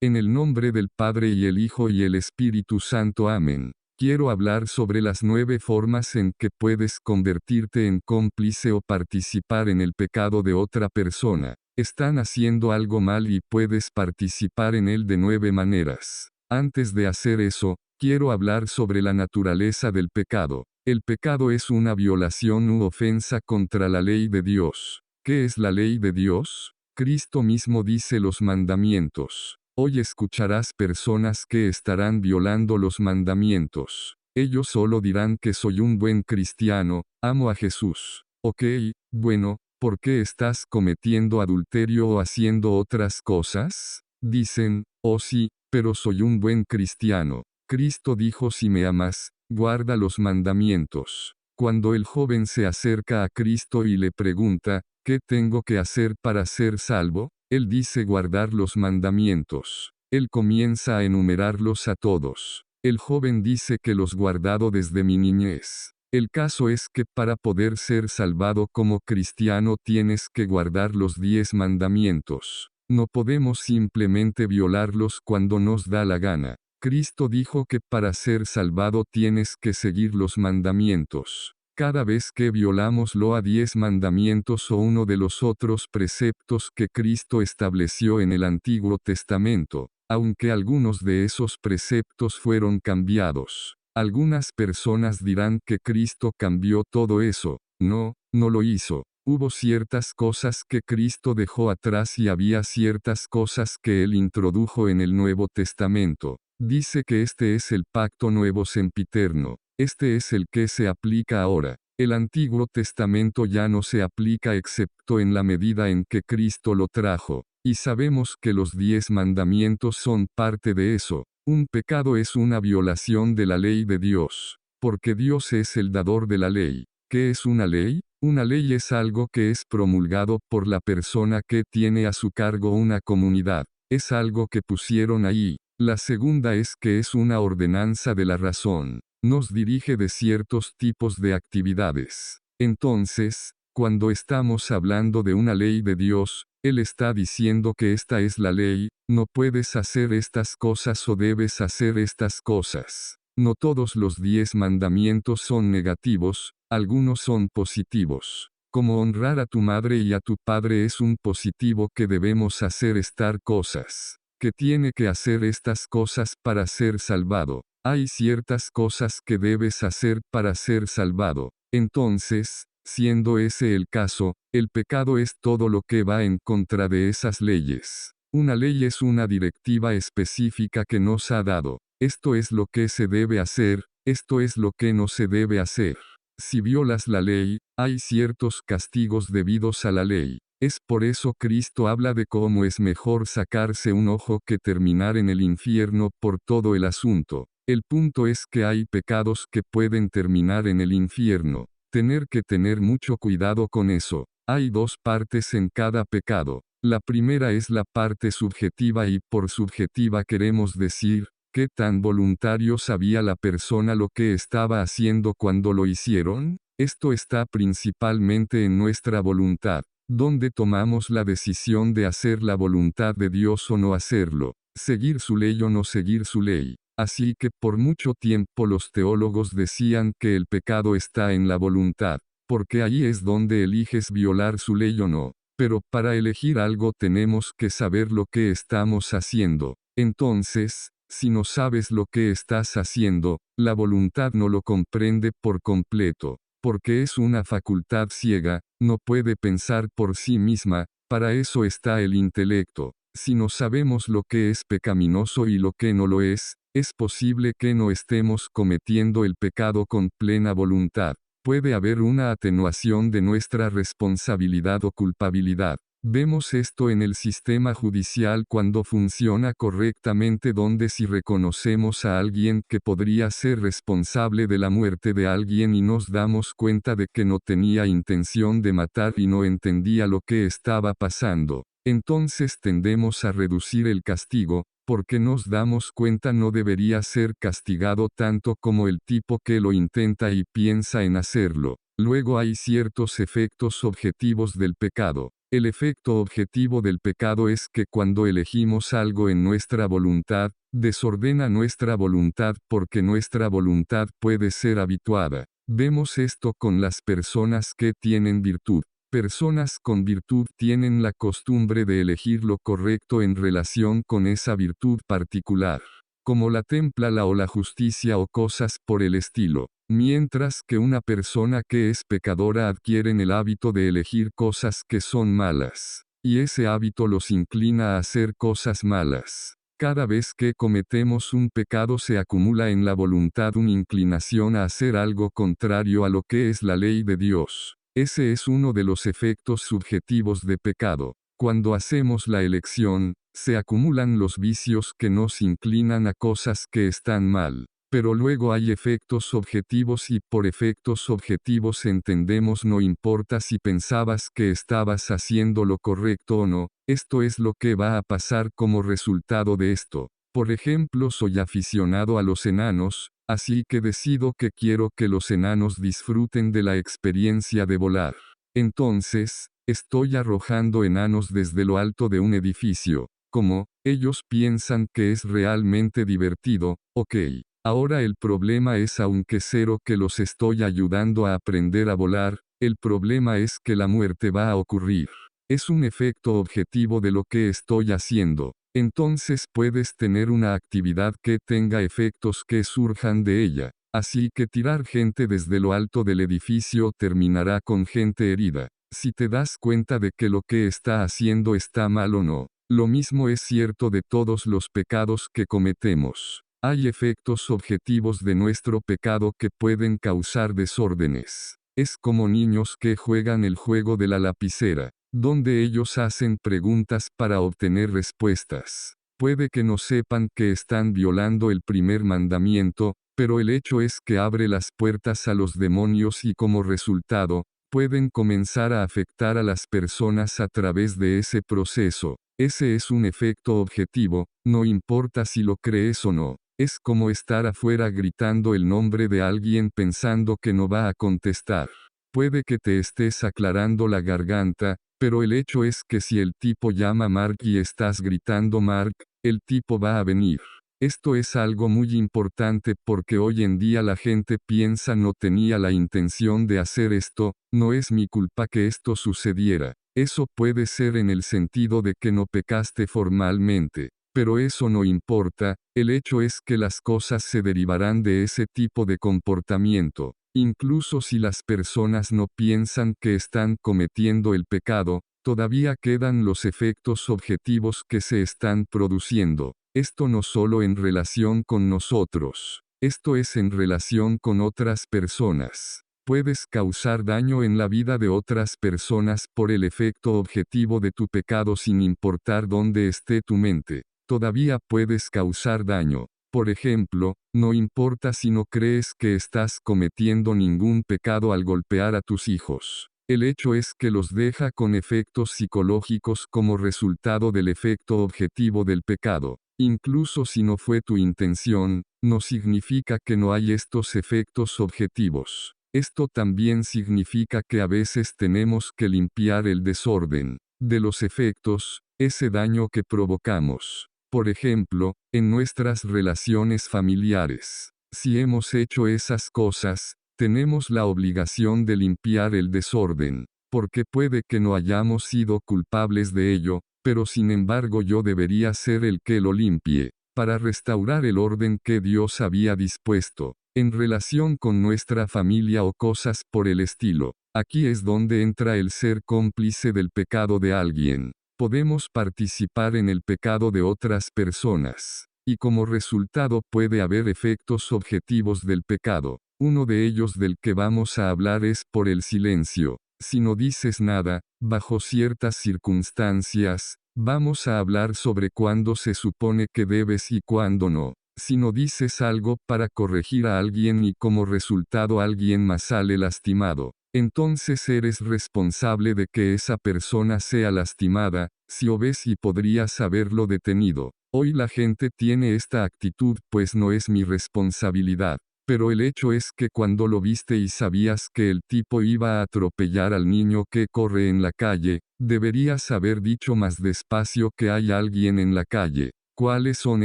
En el nombre del Padre y el Hijo y el Espíritu Santo. Amén. Quiero hablar sobre las 9 formas en que puedes convertirte en cómplice o participar en el pecado de otra persona. Están haciendo algo mal y puedes participar en él de 9 maneras. Antes de hacer eso, quiero hablar sobre la naturaleza del pecado. El pecado es una violación u ofensa contra la ley de Dios. ¿Qué es la ley de Dios? Cristo mismo dice los mandamientos. Hoy escucharás personas que estarán violando los mandamientos. Ellos solo dirán que soy un buen cristiano, amo a Jesús. Ok, bueno, ¿por qué estás cometiendo adulterio o haciendo otras cosas? Dicen, oh sí, pero soy un buen cristiano. Cristo dijo: si me amas, guarda los mandamientos. Cuando el joven se acerca a Cristo y le pregunta, ¿qué tengo que hacer para ser salvo? Él dice: guardar los mandamientos. Él comienza a enumerarlos a todos. El joven dice que los guardado desde mi niñez. El caso es que para poder ser salvado como cristiano tienes que guardar los 10 mandamientos. No podemos simplemente violarlos cuando nos da la gana. Cristo dijo que para ser salvado tienes que seguir los mandamientos. Cada vez que violamos los 10 mandamientos o uno de los otros preceptos que Cristo estableció en el Antiguo Testamento, aunque algunos de esos preceptos fueron cambiados, algunas personas dirán que Cristo cambió todo eso. No, no lo hizo. Hubo ciertas cosas que Cristo dejó atrás y había ciertas cosas que Él introdujo en el Nuevo Testamento. Dice que este es el pacto nuevo sempiterno. Este es el que se aplica ahora. El Antiguo Testamento ya no se aplica excepto en la medida en que Cristo lo trajo. Y sabemos que los 10 mandamientos son parte de eso. Un pecado es una violación de la ley de Dios. Porque Dios es el dador de la ley. ¿Qué es una ley? Una ley es algo que es promulgado por la persona que tiene a su cargo una comunidad. Es algo que pusieron ahí. La segunda es que es una ordenanza de la razón. Nos dirige de ciertos tipos de actividades. Entonces, cuando estamos hablando de una ley de Dios, Él está diciendo que esta es la ley: no puedes hacer estas cosas o debes hacer estas cosas. No todos los 10 mandamientos son negativos, algunos son positivos. Como honrar a tu madre y a tu padre es un positivo que debemos hacer estas cosas. Que tiene que hacer estas cosas para ser salvado. Hay ciertas cosas que debes hacer para ser salvado. Entonces, siendo ese el caso, el pecado es todo lo que va en contra de esas leyes. Una ley es una directiva específica que nos ha dado. Esto es lo que se debe hacer, esto es lo que no se debe hacer. Si violas la ley, hay ciertos castigos debidos a la ley. Es por eso Cristo habla de cómo es mejor sacarse un ojo que terminar en el infierno por todo el asunto. El punto es que hay pecados que pueden terminar en el infierno. Tener que tener mucho cuidado con eso. Hay 2 partes en cada pecado. La primera es la parte subjetiva y por subjetiva queremos decir, ¿qué tan voluntario sabía la persona lo que estaba haciendo cuando lo hicieron? Esto está principalmente en nuestra voluntad, donde tomamos la decisión de hacer la voluntad de Dios o no hacerlo, seguir su ley o no seguir su ley. Así que por mucho tiempo los teólogos decían que el pecado está en la voluntad, porque ahí es donde eliges violar su ley o no. Pero para elegir algo tenemos que saber lo que estamos haciendo. Entonces, si no sabes lo que estás haciendo, la voluntad no lo comprende por completo, porque es una facultad ciega, no puede pensar por sí misma. Para eso está el intelecto. Si no sabemos lo que es pecaminoso y lo que no lo es posible que no estemos cometiendo el pecado con plena voluntad. Puede haber una atenuación de nuestra responsabilidad o culpabilidad. Vemos esto en el sistema judicial cuando funciona correctamente, donde si reconocemos a alguien que podría ser responsable de la muerte de alguien y nos damos cuenta de que no tenía intención de matar y no entendía lo que estaba pasando, entonces tendemos a reducir el castigo, porque nos damos cuenta no debería ser castigado tanto como el tipo que lo intenta y piensa en hacerlo. Luego hay ciertos efectos objetivos del pecado. El efecto objetivo del pecado es que cuando elegimos algo en nuestra voluntad, desordena nuestra voluntad porque nuestra voluntad puede ser habituada. Vemos esto con las personas que tienen virtud. Personas con virtud tienen la costumbre de elegir lo correcto en relación con esa virtud particular, como la templa o la justicia o cosas por el estilo. Mientras que una persona que es pecadora adquieren el hábito de elegir cosas que son malas, y ese hábito los inclina a hacer cosas malas. Cada vez que cometemos un pecado se acumula en la voluntad una inclinación a hacer algo contrario a lo que es la ley de Dios. Ese es uno de los efectos subjetivos de pecado. Cuando hacemos la elección, se acumulan los vicios que nos inclinan a cosas que están mal. Pero luego hay efectos objetivos y por efectos objetivos entendemos no importa si pensabas que estabas haciendo lo correcto o no, esto es lo que va a pasar como resultado de esto. Por ejemplo, soy aficionado a los enanos, así que decido que quiero que los enanos disfruten de la experiencia de volar. Entonces, estoy arrojando enanos desde lo alto de un edificio. Como, ellos piensan que es realmente divertido, ok. Ahora el problema es aunque cero que los estoy ayudando a aprender a volar, el problema es que la muerte va a ocurrir. Es un efecto objetivo de lo que estoy haciendo. Entonces puedes tener una actividad que tenga efectos que surjan de ella. Así que tirar gente desde lo alto del edificio terminará con gente herida. Si te das cuenta de que lo que está haciendo está mal o no. Lo mismo es cierto de todos los pecados que cometemos. Hay efectos objetivos de nuestro pecado que pueden causar desórdenes. Es como niños que juegan el juego de la lapicera, donde ellos hacen preguntas para obtener respuestas. Puede que no sepan que están violando el primer mandamiento, pero el hecho es que abre las puertas a los demonios y como resultado, pueden comenzar a afectar a las personas a través de ese proceso. Ese es un efecto objetivo, no importa si lo crees o no. Es como estar afuera gritando el nombre de alguien pensando que no va a contestar. Puede que te estés aclarando la garganta, pero el hecho es que si el tipo llama Mark y estás gritando Mark, el tipo va a venir. Esto es algo muy importante porque hoy en día la gente piensa no tenía la intención de hacer esto, no es mi culpa que esto sucediera. Eso puede ser en el sentido de que no pecaste formalmente. Pero eso no importa, el hecho es que las cosas se derivarán de ese tipo de comportamiento. Incluso si las personas no piensan que están cometiendo el pecado, todavía quedan los efectos objetivos que se están produciendo. Esto no solo en relación con nosotros. Esto es en relación con otras personas. Puedes causar daño en la vida de otras personas por el efecto objetivo de tu pecado sin importar dónde esté tu mente. Todavía puedes causar daño. Por ejemplo, no importa si no crees que estás cometiendo ningún pecado al golpear a tus hijos. El hecho es que los deja con efectos psicológicos como resultado del efecto objetivo del pecado. Incluso si no fue tu intención, no significa que no hay estos efectos objetivos. Esto también significa que a veces tenemos que limpiar el desorden de los efectos, ese daño que provocamos. Por ejemplo, en nuestras relaciones familiares. Si hemos hecho esas cosas, tenemos la obligación de limpiar el desorden, porque puede que no hayamos sido culpables de ello, pero sin embargo yo debería ser el que lo limpie, para restaurar el orden que Dios había dispuesto, en relación con nuestra familia o cosas por el estilo. Aquí es donde entra el ser cómplice del pecado de alguien. Podemos participar en el pecado de otras personas, y como resultado puede haber efectos objetivos del pecado. Uno de ellos del que vamos a hablar es por el silencio. Si no dices nada, bajo ciertas circunstancias, vamos a hablar sobre cuándo se supone que debes y cuándo no. Si no dices algo para corregir a alguien y como resultado alguien más sale lastimado, entonces eres responsable de que esa persona sea lastimada, si o ves y podrías haberlo detenido. Hoy la gente tiene esta actitud pues no es mi responsabilidad. Pero el hecho es que cuando lo viste y sabías que el tipo iba a atropellar al niño que corre en la calle, deberías haber dicho más despacio que hay alguien en la calle. ¿Cuáles son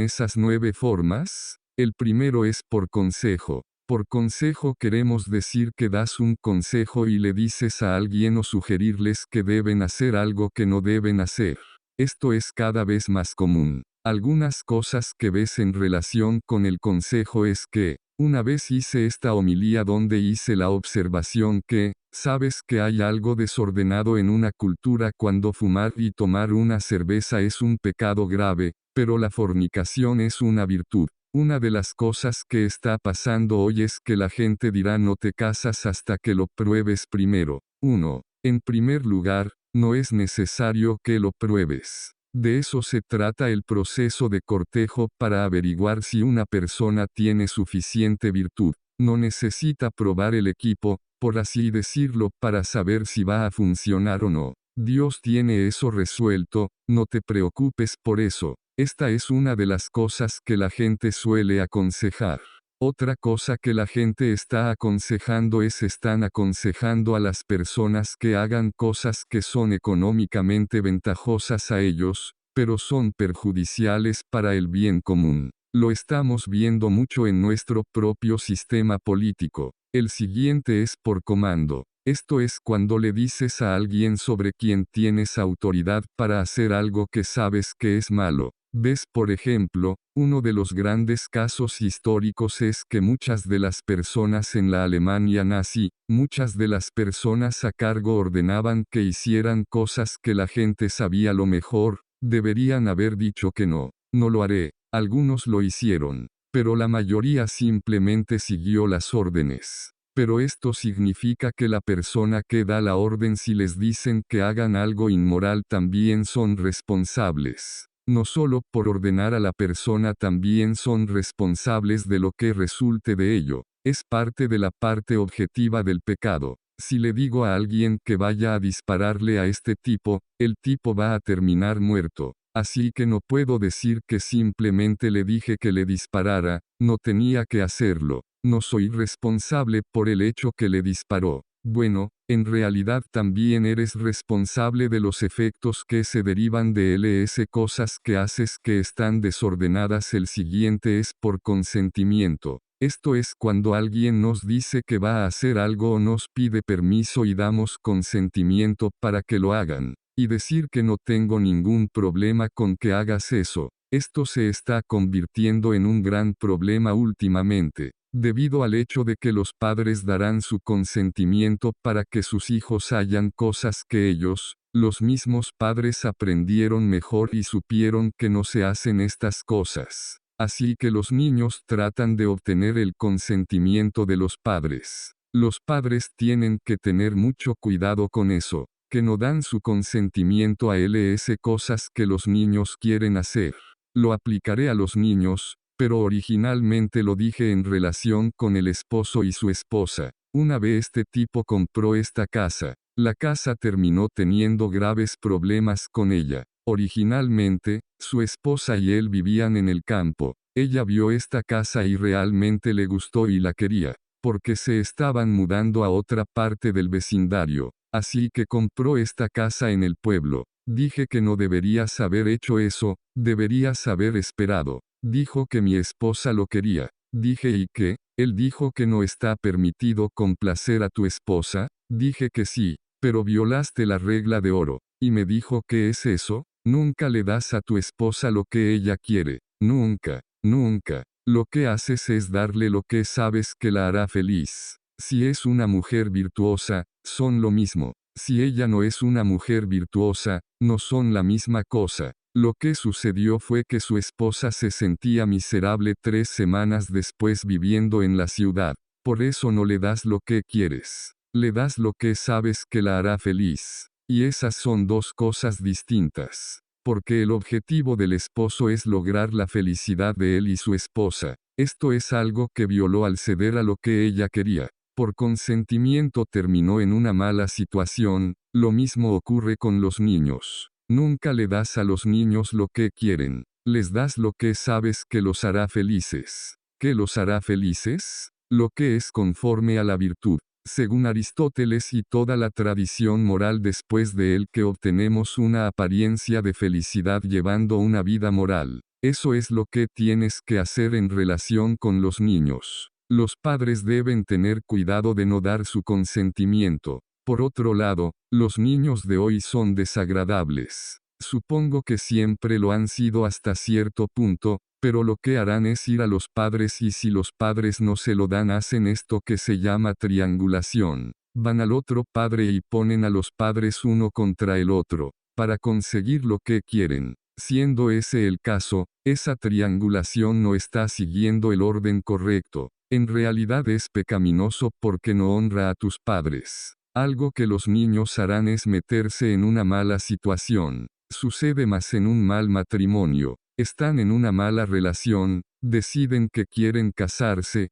esas 9 formas? El primero es por consejo. Por consejo queremos decir que das un consejo y le dices a alguien o sugerirles que deben hacer algo que no deben hacer. Esto es cada vez más común. Algunas cosas que ves en relación con el consejo es que, una vez hice esta homilía donde hice la observación que, sabes que hay algo desordenado en una cultura cuando fumar y tomar una cerveza es un pecado grave, pero la fornicación es una virtud. Una de las cosas que está pasando hoy es que la gente dirá no te casas hasta que lo pruebes primero. 1. En primer lugar, no es necesario que lo pruebes. De eso se trata el proceso de cortejo para averiguar si una persona tiene suficiente virtud. No necesita probar el equipo, por así decirlo, para saber si va a funcionar o no. Dios tiene eso resuelto, no te preocupes por eso. Esta es una de las cosas que la gente suele aconsejar. Otra cosa que la gente está aconsejando están aconsejando a las personas que hagan cosas que son económicamente ventajosas a ellos, pero son perjudiciales para el bien común. Lo estamos viendo mucho en nuestro propio sistema político. El siguiente es por comando. Esto es cuando le dices a alguien sobre quien tienes autoridad para hacer algo que sabes que es malo. ¿Ves? Por ejemplo, uno de los grandes casos históricos es que muchas de las personas en la Alemania nazi, muchas de las personas a cargo ordenaban que hicieran cosas que la gente sabía lo mejor, deberían haber dicho que no, no lo haré. Algunos lo hicieron, pero la mayoría simplemente siguió las órdenes. Pero esto significa que la persona que da la orden si les dicen que hagan algo inmoral también son responsables. No solo por ordenar a la persona también son responsables de lo que resulte de ello. Es parte de la parte objetiva del pecado. Si le digo a alguien que vaya a dispararle a este tipo, el tipo va a terminar muerto. Así que no puedo decir que simplemente le dije que le disparara, no tenía que hacerlo. No soy responsable por el hecho que le disparó. Bueno, en realidad también eres responsable de los efectos que se derivan de LS cosas que haces que están desordenadas. El siguiente es por consentimiento. Esto es cuando alguien nos dice que va a hacer algo o nos pide permiso y damos consentimiento para que lo hagan. Y decir que no tengo ningún problema con que hagas eso. Esto se está convirtiendo en un gran problema últimamente, debido al hecho de que los padres darán su consentimiento para que sus hijos hagan cosas que ellos, los mismos padres aprendieron mejor y supieron que no se hacen estas cosas. Así que los niños tratan de obtener el consentimiento de los padres. Los padres tienen que tener mucho cuidado con eso, que no dan su consentimiento a LS cosas que los niños quieren hacer. Lo aplicaré a los niños, pero originalmente lo dije en relación con el esposo y su esposa. Una vez este tipo compró esta casa. La casa terminó teniendo graves problemas con ella. Originalmente, su esposa y él vivían en el campo. Ella vio esta casa y realmente le gustó y la quería, porque se estaban mudando a otra parte del vecindario. Así que compró esta casa en el pueblo. Dije que no deberías haber hecho eso, deberías haber esperado. Dijo que mi esposa lo quería. Dije ¿y qué? Él dijo que no está permitido complacer a tu esposa. Dije que sí, pero violaste la regla de oro. Y me dijo ¿qué es eso? Nunca le das a tu esposa lo que ella quiere. Nunca, nunca. Lo que haces es darle lo que sabes que la hará feliz. Si es una mujer virtuosa, son lo mismo. Si ella no es una mujer virtuosa, no son la misma cosa. Lo que sucedió fue que su esposa se sentía miserable 3 semanas después viviendo en la ciudad. Por eso no le das lo que quieres. Le das lo que sabes que la hará feliz. Y esas son dos cosas distintas. Porque el objetivo del esposo es lograr la felicidad de él y su esposa. Esto es algo que violó al ceder a lo que ella quería. Por consentimiento terminó en una mala situación. Lo mismo ocurre con los niños. Nunca le das a los niños lo que quieren. Les das lo que sabes que los hará felices. ¿Qué los hará felices? lo que es conforme a la virtud. Según Aristóteles y toda la tradición moral después de él que obtenemos una apariencia de felicidad llevando una vida moral. Eso es lo que tienes que hacer en relación con los niños. Los padres deben tener cuidado de no dar su consentimiento. Por otro lado, los niños de hoy son desagradables. Supongo que siempre lo han sido hasta cierto punto, pero lo que harán es ir a los padres y si los padres no se lo dan hacen esto que se llama triangulación. Van al otro padre y ponen a los padres uno contra el otro, para conseguir lo que quieren. Siendo ese el caso, esa triangulación no está siguiendo el orden correcto. En realidad es pecaminoso porque no honra a tus padres. Algo que los niños harán es meterse en una mala situación. Sucede más en un mal matrimonio. Están en una mala relación, deciden que quieren casarse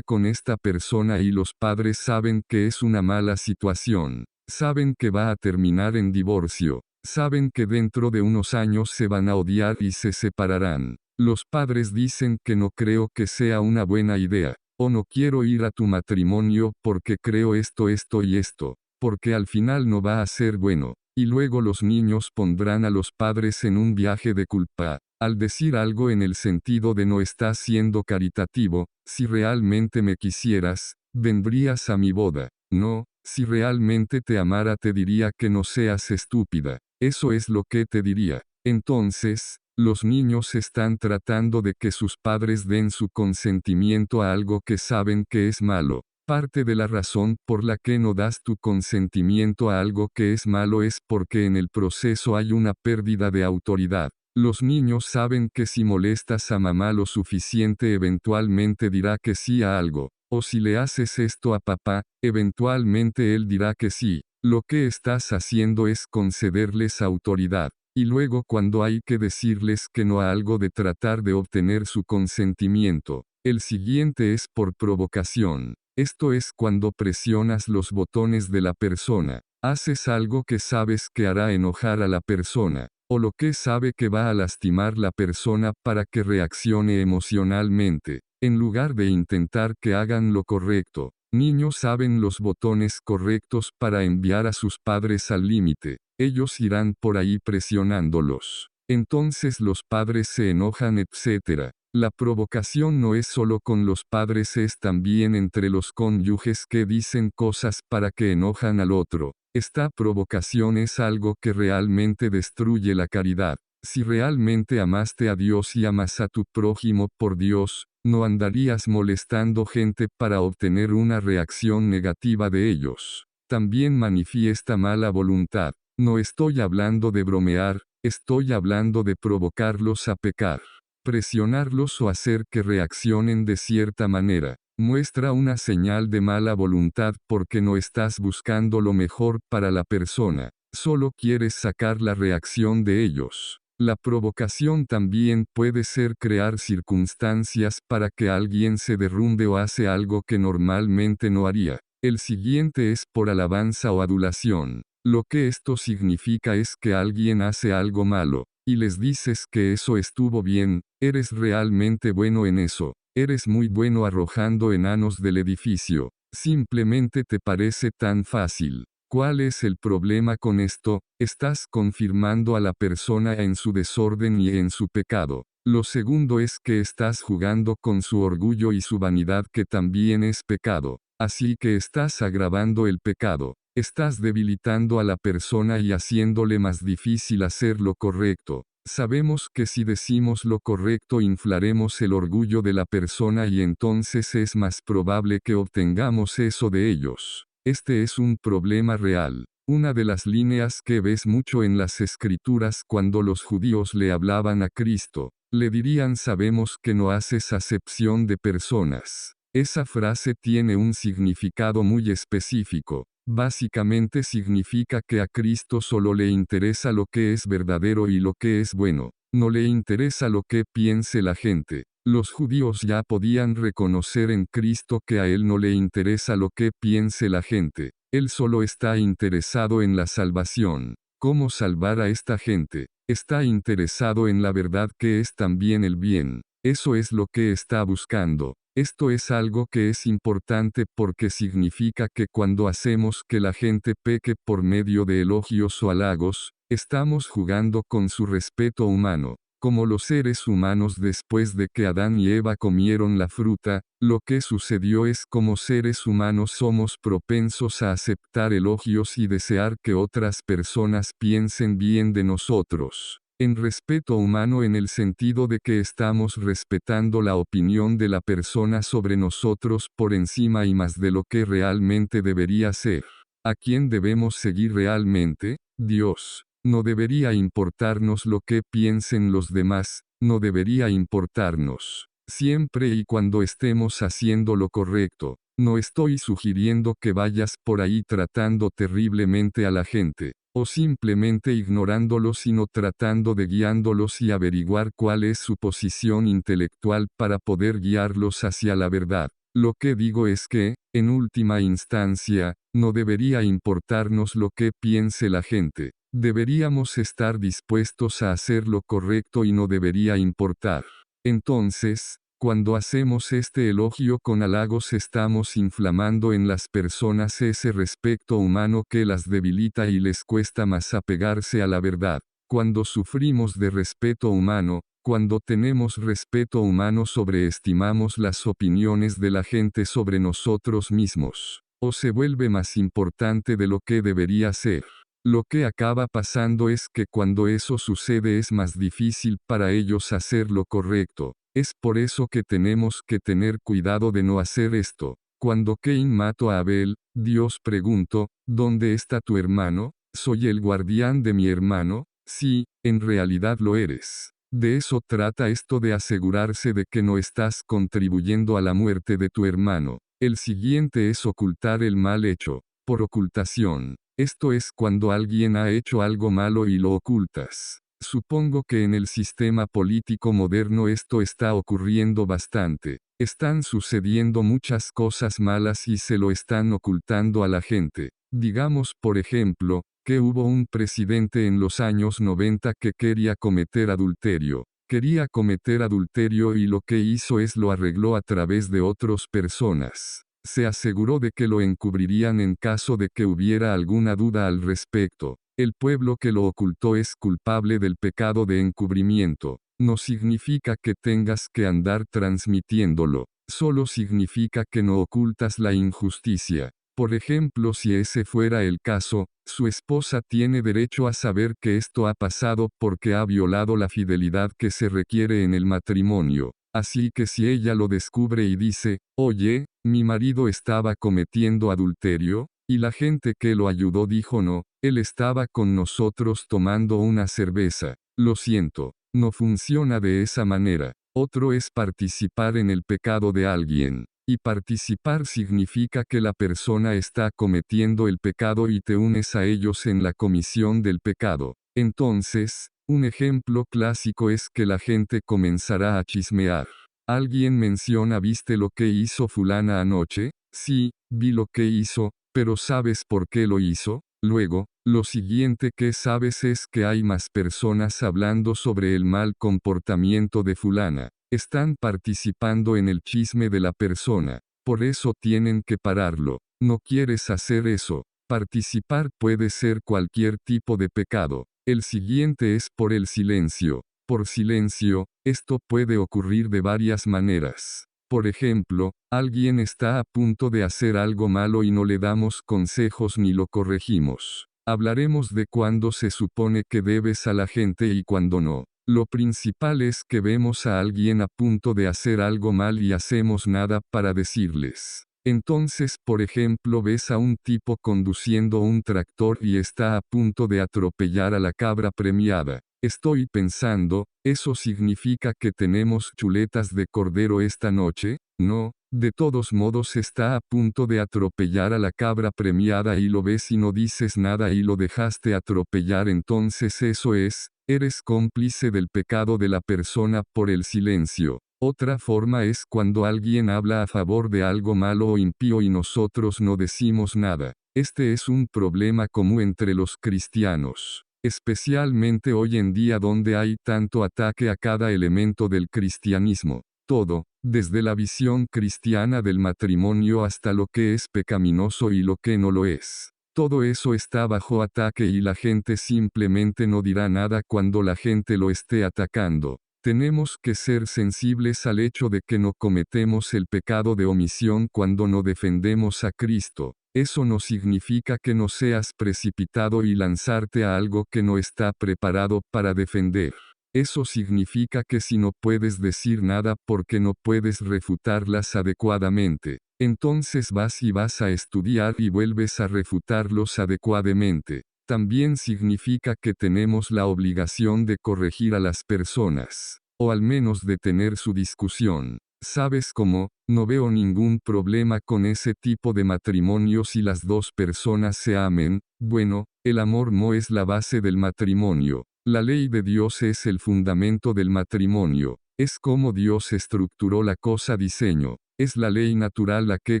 con esta persona y los padres saben que es una mala situación. Saben que va a terminar en divorcio. Saben que dentro de unos años se van a odiar y se separarán. Los padres dicen que no creo que sea una buena idea, o no quiero ir a tu matrimonio porque creo esto y esto, porque al final no va a ser bueno. Y luego los niños pondrán a los padres en un viaje de culpa, al decir algo en el sentido de no estás siendo caritativo, si realmente me quisieras, vendrías a mi boda. No, si realmente te amara te diría que no seas estúpida. Eso es lo que te diría. Entonces, los niños están tratando de que sus padres den su consentimiento a algo que saben que es malo. Parte de la razón por la que no das tu consentimiento a algo que es malo es porque en el proceso hay una pérdida de autoridad. Los niños saben que si molestas a mamá lo suficiente eventualmente dirá que sí a algo, o si le haces esto a papá, eventualmente él dirá que sí. Lo que estás haciendo es concederles autoridad, y luego cuando hay que decirles que no a algo de tratar de obtener su consentimiento, el siguiente es por provocación. Esto es cuando presionas los botones de la persona, haces algo que sabes que hará enojar a la persona, o lo que sabe que va a lastimar la persona para que reaccione emocionalmente, en lugar de intentar que hagan lo correcto. Niños saben los botones correctos para enviar a sus padres al límite, ellos irán por ahí presionándolos. Entonces los padres se enojan, etc. La provocación no es solo con los padres, es también entre los cónyuges que dicen cosas para que enojan al otro. Esta provocación es algo que realmente destruye la caridad. Si realmente amaste a Dios y amas a tu prójimo por Dios, no andarías molestando gente para obtener una reacción negativa de ellos. También manifiesta mala voluntad. No estoy hablando de bromear, estoy hablando de provocarlos a pecar. Presionarlos o hacer que reaccionen de cierta manera, muestra una señal de mala voluntad porque no estás buscando lo mejor para la persona, solo quieres sacar la reacción de ellos. La provocación también puede ser crear circunstancias para que alguien se derrumbe o hace algo que normalmente no haría. El siguiente es por alabanza o adulación. Lo que esto significa es que alguien hace algo malo, y les dices que eso estuvo bien, eres realmente bueno en eso, eres muy bueno arrojando enanos del edificio, simplemente te parece tan fácil. ¿Cuál es el problema con esto? Estás confirmando a la persona en su desorden y en su pecado. Lo segundo es que estás jugando con su orgullo y su vanidad, que también es pecado. Así que estás agravando el pecado. Estás debilitando a la persona y haciéndole más difícil hacer lo correcto. Sabemos que si decimos lo correcto inflaremos el orgullo de la persona y entonces es más probable que obtengamos eso de ellos. Este es un problema real. Una de las líneas que ves mucho en las escrituras cuando los judíos le hablaban a Cristo, le dirían: sabemos que no haces acepción de personas. Esa frase tiene un significado muy específico. Básicamente significa que a Cristo solo le interesa lo que es verdadero y lo que es bueno. No le interesa lo que piense la gente. Los judíos ya podían reconocer en Cristo que a él no le interesa lo que piense la gente. Él solo está interesado en la salvación. ¿Cómo salvar a esta gente? Está interesado en la verdad, que es también el bien. Eso es lo que está buscando. Esto es algo que es importante porque significa que cuando hacemos que la gente peque por medio de elogios o halagos, estamos jugando con su respeto humano. Como los seres humanos después de que Adán y Eva comieron la fruta, lo que sucedió es como seres humanos somos propensos a aceptar elogios y desear que otras personas piensen bien de nosotros. En respeto humano en el sentido de que estamos respetando la opinión de la persona sobre nosotros por encima y más de lo que realmente debería ser. ¿A quién debemos seguir realmente? Dios. No debería importarnos lo que piensen los demás, no debería importarnos. Siempre y cuando estemos haciendo lo correcto. No estoy sugiriendo que vayas por ahí tratando terriblemente a la gente, o simplemente ignorándolos, sino tratando de guiándolos y averiguar cuál es su posición intelectual para poder guiarlos hacia la verdad. Lo que digo es que, en última instancia, no debería importarnos lo que piense la gente. Deberíamos estar dispuestos a hacer lo correcto y no debería importar. Entonces, cuando hacemos este elogio con halagos estamos inflamando en las personas ese respeto humano que las debilita y les cuesta más apegarse a la verdad. Cuando sufrimos de respeto humano, cuando tenemos respeto humano sobreestimamos las opiniones de la gente sobre nosotros mismos, o se vuelve más importante de lo que debería ser. Lo que acaba pasando es que cuando eso sucede es más difícil para ellos hacer lo correcto. Es por eso que tenemos que tener cuidado de no hacer esto. Cuando Caín mató a Abel, Dios preguntó, ¿dónde está tu hermano? ¿Soy el guardián de mi hermano? Sí, en realidad lo eres. De eso trata esto, de asegurarse de que no estás contribuyendo a la muerte de tu hermano. El siguiente es ocultar el mal hecho. Por ocultación. Esto es cuando alguien ha hecho algo malo y lo ocultas. Supongo que en el sistema político moderno esto está ocurriendo bastante. Están sucediendo muchas cosas malas y se lo están ocultando a la gente. Digamos, por ejemplo, que hubo un presidente en los años 90 que quería cometer adulterio. Quería cometer adulterio y lo que hizo es lo arregló a través de otras personas. Se aseguró de que lo encubrirían en caso de que hubiera alguna duda al respecto. El pueblo que lo ocultó es culpable del pecado de encubrimiento. No significa que tengas que andar transmitiéndolo, solo significa que no ocultas la injusticia. Por ejemplo, si ese fuera el caso, su esposa tiene derecho a saber que esto ha pasado porque ha violado la fidelidad que se requiere en el matrimonio. Así que si ella lo descubre y dice, oye, mi marido estaba cometiendo adulterio, y la gente que lo ayudó dijo no, él estaba con nosotros tomando una cerveza. Lo siento, no funciona de esa manera. Otro es participar en el pecado de alguien. Y participar significa que la persona está cometiendo el pecado y te unes a ellos en la comisión del pecado. Entonces, un ejemplo clásico es que la gente comenzará a chismear. Alguien menciona, ¿viste lo que hizo fulana anoche? Sí, vi lo que hizo, pero ¿sabes por qué lo hizo? Luego, lo siguiente que sabes es que hay más personas hablando sobre el mal comportamiento de fulana. Están participando en el chisme de la persona. Por eso tienen que pararlo. No quieres hacer eso. Participar puede ser cualquier tipo de pecado. El siguiente es por el silencio. Por silencio, esto puede ocurrir de varias maneras. Por ejemplo, alguien está a punto de hacer algo malo y no le damos consejos ni lo corregimos. Hablaremos de cuándo se supone que debes a la gente y cuándo no. Lo principal es que vemos a alguien a punto de hacer algo mal y hacemos nada para decirles. Entonces, por ejemplo, ves a un tipo conduciendo un tractor y está a punto de atropellar a la cabra premiada. Estoy pensando, ¿eso significa que tenemos chuletas de cordero esta noche? No, de todos modos está a punto de atropellar a la cabra premiada y lo ves y no dices nada y lo dejaste atropellar. Entonces eso es, eres cómplice del pecado de la persona por el silencio. Otra forma es cuando alguien habla a favor de algo malo o impío y nosotros no decimos nada. Este es un problema común entre los cristianos. Especialmente hoy en día donde hay tanto ataque a cada elemento del cristianismo. Todo, desde la visión cristiana del matrimonio hasta lo que es pecaminoso y lo que no lo es. Todo eso está bajo ataque y la gente simplemente no dirá nada cuando la gente lo esté atacando. Tenemos que ser sensibles al hecho de que no cometemos el pecado de omisión cuando no defendemos a Cristo. Eso no significa que no seas precipitado y lanzarte a algo que no está preparado para defender. Eso significa que si no puedes decir nada porque no puedes refutarlas adecuadamente, entonces vas a estudiar y vuelves a refutarlos adecuadamente. También significa que tenemos la obligación de corregir a las personas, o al menos de tener su discusión. ¿Sabes cómo? No veo ningún problema con ese tipo de matrimonio si las dos personas se amen. Bueno, el amor no es la base del matrimonio. La ley de Dios es el fundamento del matrimonio. Es como Dios estructuró la cosa diseño. Es la ley natural la que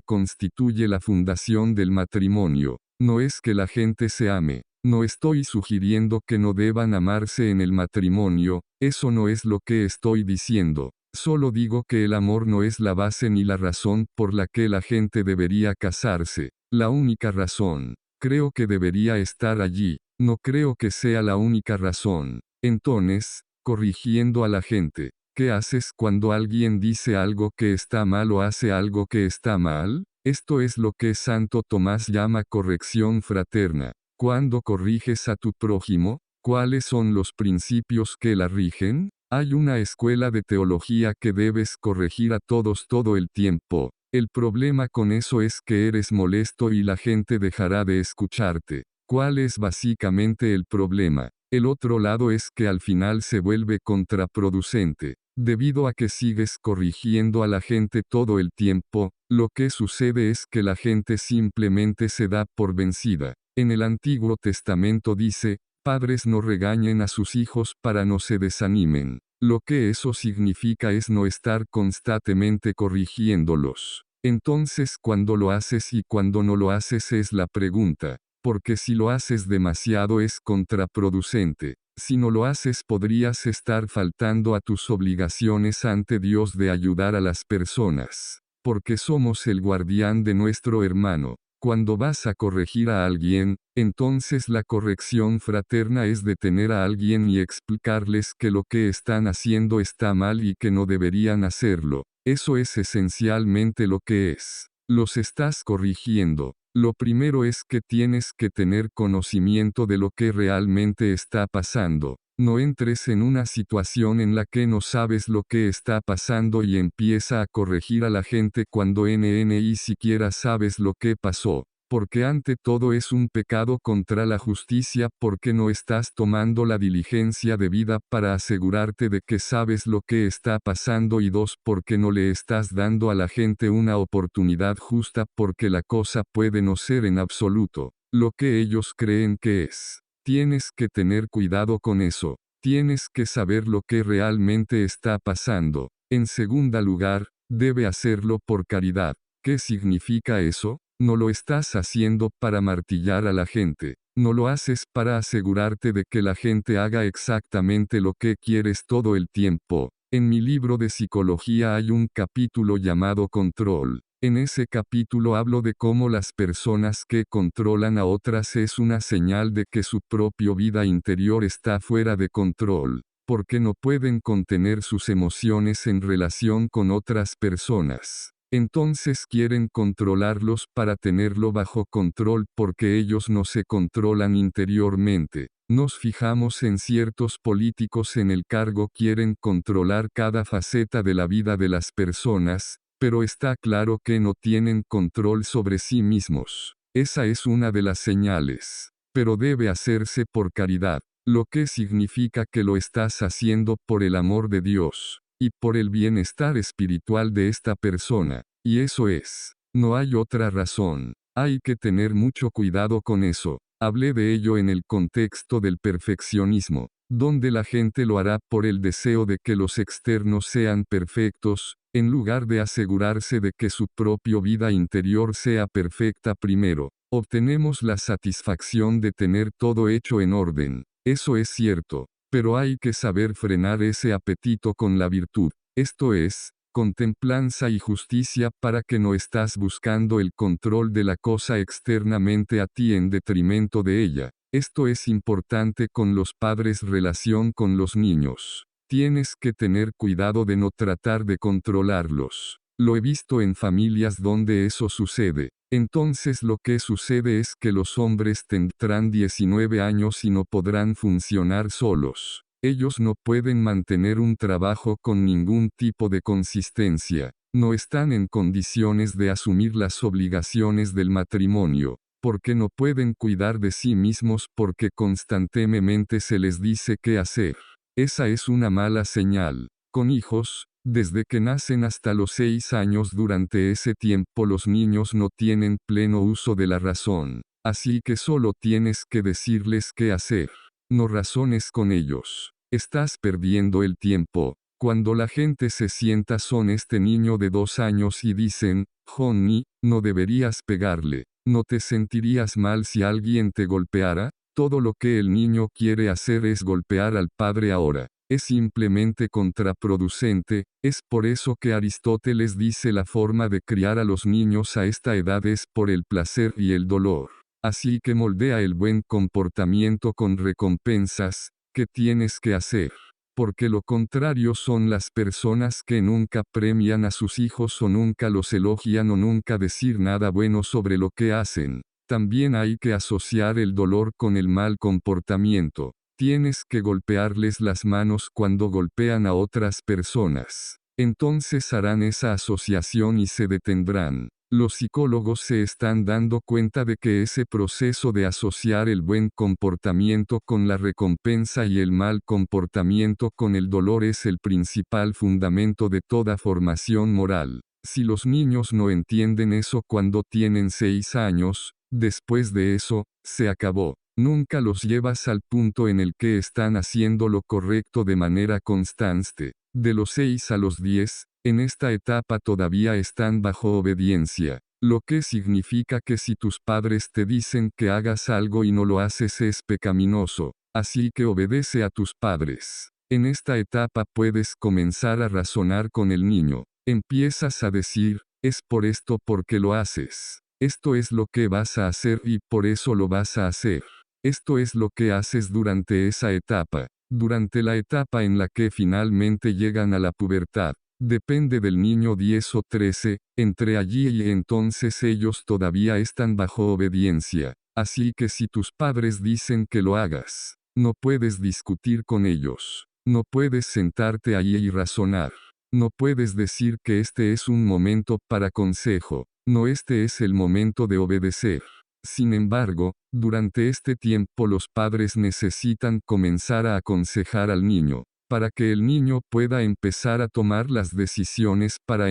constituye la fundación del matrimonio. No es que la gente se ame. No estoy sugiriendo que no deban amarse en el matrimonio, eso no es lo que estoy diciendo. Solo digo que el amor no es la base ni la razón por la que la gente debería casarse. La única razón. Creo que debería estar allí. No creo que sea la única razón. Entonces, corrigiendo a la gente, ¿qué haces cuando alguien dice algo que está mal o hace algo que está mal? Esto es lo que Santo Tomás llama corrección fraterna. Cuando corriges a tu prójimo, ¿cuáles son los principios que la rigen? Hay una escuela de teología que debes corregir a todos todo el tiempo. El problema con eso es que eres molesto y la gente dejará de escucharte. ¿Cuál es básicamente el problema? El otro lado es que al final se vuelve contraproducente. Debido a que sigues corrigiendo a la gente todo el tiempo, lo que sucede es que la gente simplemente se da por vencida. En el Antiguo Testamento dice, padres no regañen a sus hijos para no se desanimen. Lo que eso significa es no estar constantemente corrigiéndolos. Entonces cuando lo haces y cuando no lo haces es la pregunta. Porque si lo haces demasiado es contraproducente. Si no lo haces podrías estar faltando a tus obligaciones ante Dios de ayudar a las personas. Porque somos el guardián de nuestro hermano. Cuando vas a corregir a alguien, entonces la corrección fraterna es detener a alguien y explicarles que lo que están haciendo está mal y que no deberían hacerlo. Eso es esencialmente lo que es. Los estás corrigiendo. Lo primero es que tienes que tener conocimiento de lo que realmente está pasando. No entres en una situación en la que no sabes lo que está pasando y empieza a corregir a la gente cuando ni siquiera sabes lo que pasó. Porque ante todo es un pecado contra la justicia porque no estás tomando la diligencia debida para asegurarte de que sabes lo que está pasando y dos porque no le estás dando a la gente una oportunidad justa porque la cosa puede no ser en absoluto lo que ellos creen que es. Tienes que tener cuidado con eso. Tienes que saber lo que realmente está pasando. En segundo lugar, debe hacerlo por caridad. ¿Qué significa eso? No lo estás haciendo para martillar a la gente. No lo haces para asegurarte de que la gente haga exactamente lo que quieres todo el tiempo. En mi libro de psicología hay un capítulo llamado Control. En ese capítulo hablo de cómo las personas que controlan a otras es una señal de que su propia vida interior está fuera de control, porque no pueden contener sus emociones en relación con otras personas. Entonces quieren controlarlos para tenerlo bajo control porque ellos no se controlan interiormente. Nos fijamos en ciertos políticos en el cargo quieren controlar cada faceta de la vida de las personas, pero está claro que no tienen control sobre sí mismos. Esa es una de las señales. Pero debe hacerse por caridad, lo que significa que lo estás haciendo por el amor de Dios, y por el bienestar espiritual de esta persona. Y eso es. No hay otra razón. Hay que tener mucho cuidado con eso. Hablé de ello en el contexto del perfeccionismo, donde la gente lo hará por el deseo de que los externos sean perfectos, en lugar de asegurarse de que su propia vida interior sea perfecta primero. Obtenemos la satisfacción de tener todo hecho en orden. Eso es cierto. Pero hay que saber frenar ese apetito con la virtud. Esto es, con templanza y justicia para que no estás buscando el control de la cosa externamente a ti en detrimento de ella. Esto es importante con los padres relación con los niños. Tienes que tener cuidado de no tratar de controlarlos. Lo he visto en familias donde eso sucede. Entonces lo que sucede es que los hombres tendrán 19 años y no podrán funcionar solos. Ellos no pueden mantener un trabajo con ningún tipo de consistencia. No están en condiciones de asumir las obligaciones del matrimonio, porque no pueden cuidar de sí mismos porque constantemente se les dice qué hacer. Esa es una mala señal. Con hijos, desde que nacen hasta los 6 años, durante ese tiempo los niños no tienen pleno uso de la razón. Así que solo tienes que decirles qué hacer. No razones con ellos. Estás perdiendo el tiempo. Cuando la gente se sienta son este niño de 2 años y dicen, Johnny, no deberías pegarle. ¿No te sentirías mal si alguien te golpeara? Todo lo que el niño quiere hacer es golpear al padre ahora. Es simplemente contraproducente. Es por eso que Aristóteles dice la forma de criar a los niños a esta edad es por el placer y el dolor. Así que moldea el buen comportamiento con recompensas. ¿Qué tienes que hacer? Porque lo contrario son las personas que nunca premian a sus hijos o nunca los elogian o nunca decir nada bueno sobre lo que hacen. También hay que asociar el dolor con el mal comportamiento. Tienes que golpearles las manos cuando golpean a otras personas. Entonces harán esa asociación y se detendrán. Los psicólogos se están dando cuenta de que ese proceso de asociar el buen comportamiento con la recompensa y el mal comportamiento con el dolor es el principal fundamento de toda formación moral. Si los niños no entienden eso cuando tienen 6 años, después de eso, se acabó. Nunca los llevas al punto en el que están haciendo lo correcto de manera constante. De los 6 a los 10, en esta etapa todavía están bajo obediencia, lo que significa que si tus padres te dicen que hagas algo y no lo haces es pecaminoso, así que obedece a tus padres. En esta etapa puedes comenzar a razonar con el niño. Empiezas a decir, es por esto porque lo haces. Esto es lo que vas a hacer y por eso lo vas a hacer. Esto es lo que haces durante esa etapa. Durante la etapa en la que finalmente llegan a la pubertad, depende del niño 10 o 13, entre allí y entonces ellos todavía están bajo obediencia. Así que si tus padres dicen que lo hagas, no puedes discutir con ellos. No puedes sentarte ahí y razonar. No puedes decir que este es un momento para consejo. No, este es el momento de obedecer. Sin embargo, durante este tiempo los padres necesitan comenzar a aconsejar al niño, para que el niño pueda empezar a tomar las decisiones para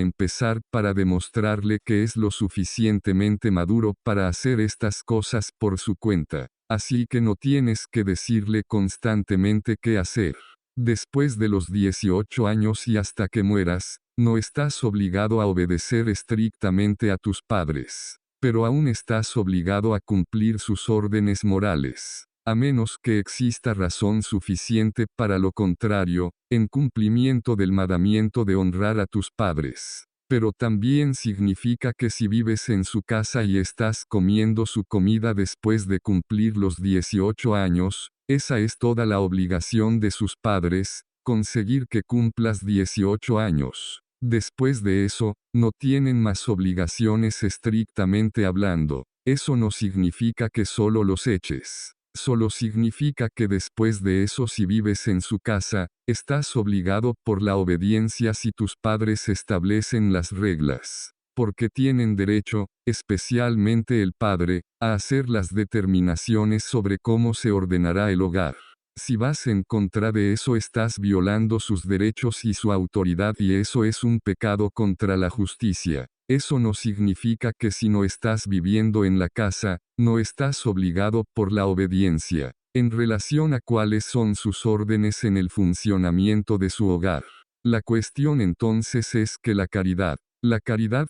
demostrarle que es lo suficientemente maduro para hacer estas cosas por su cuenta. Así que no tienes que decirle constantemente qué hacer. Después de los 18 años y hasta que mueras, no estás obligado a obedecer estrictamente a tus padres, pero aún estás obligado a cumplir sus órdenes morales, a menos que exista razón suficiente para lo contrario, en cumplimiento del mandamiento de honrar a tus padres. Pero también significa que si vives en su casa y estás comiendo su comida después de cumplir los 18 años, esa es toda la obligación de sus padres, conseguir que cumplas 18 años. Después de eso, no tienen más obligaciones estrictamente hablando. Eso no significa que solo los eches. Solo significa que después de eso, si vives en su casa, estás obligado por la obediencia si tus padres establecen las reglas. Porque tienen derecho, especialmente el padre, a hacer las determinaciones sobre cómo se ordenará el hogar. Si vas en contra de eso estás violando sus derechos y su autoridad y eso es un pecado contra la justicia. Eso no significa que si no estás viviendo en la casa, no estás obligado por la obediencia, en relación a cuáles son sus órdenes en el funcionamiento de su hogar. La cuestión entonces es que la caridad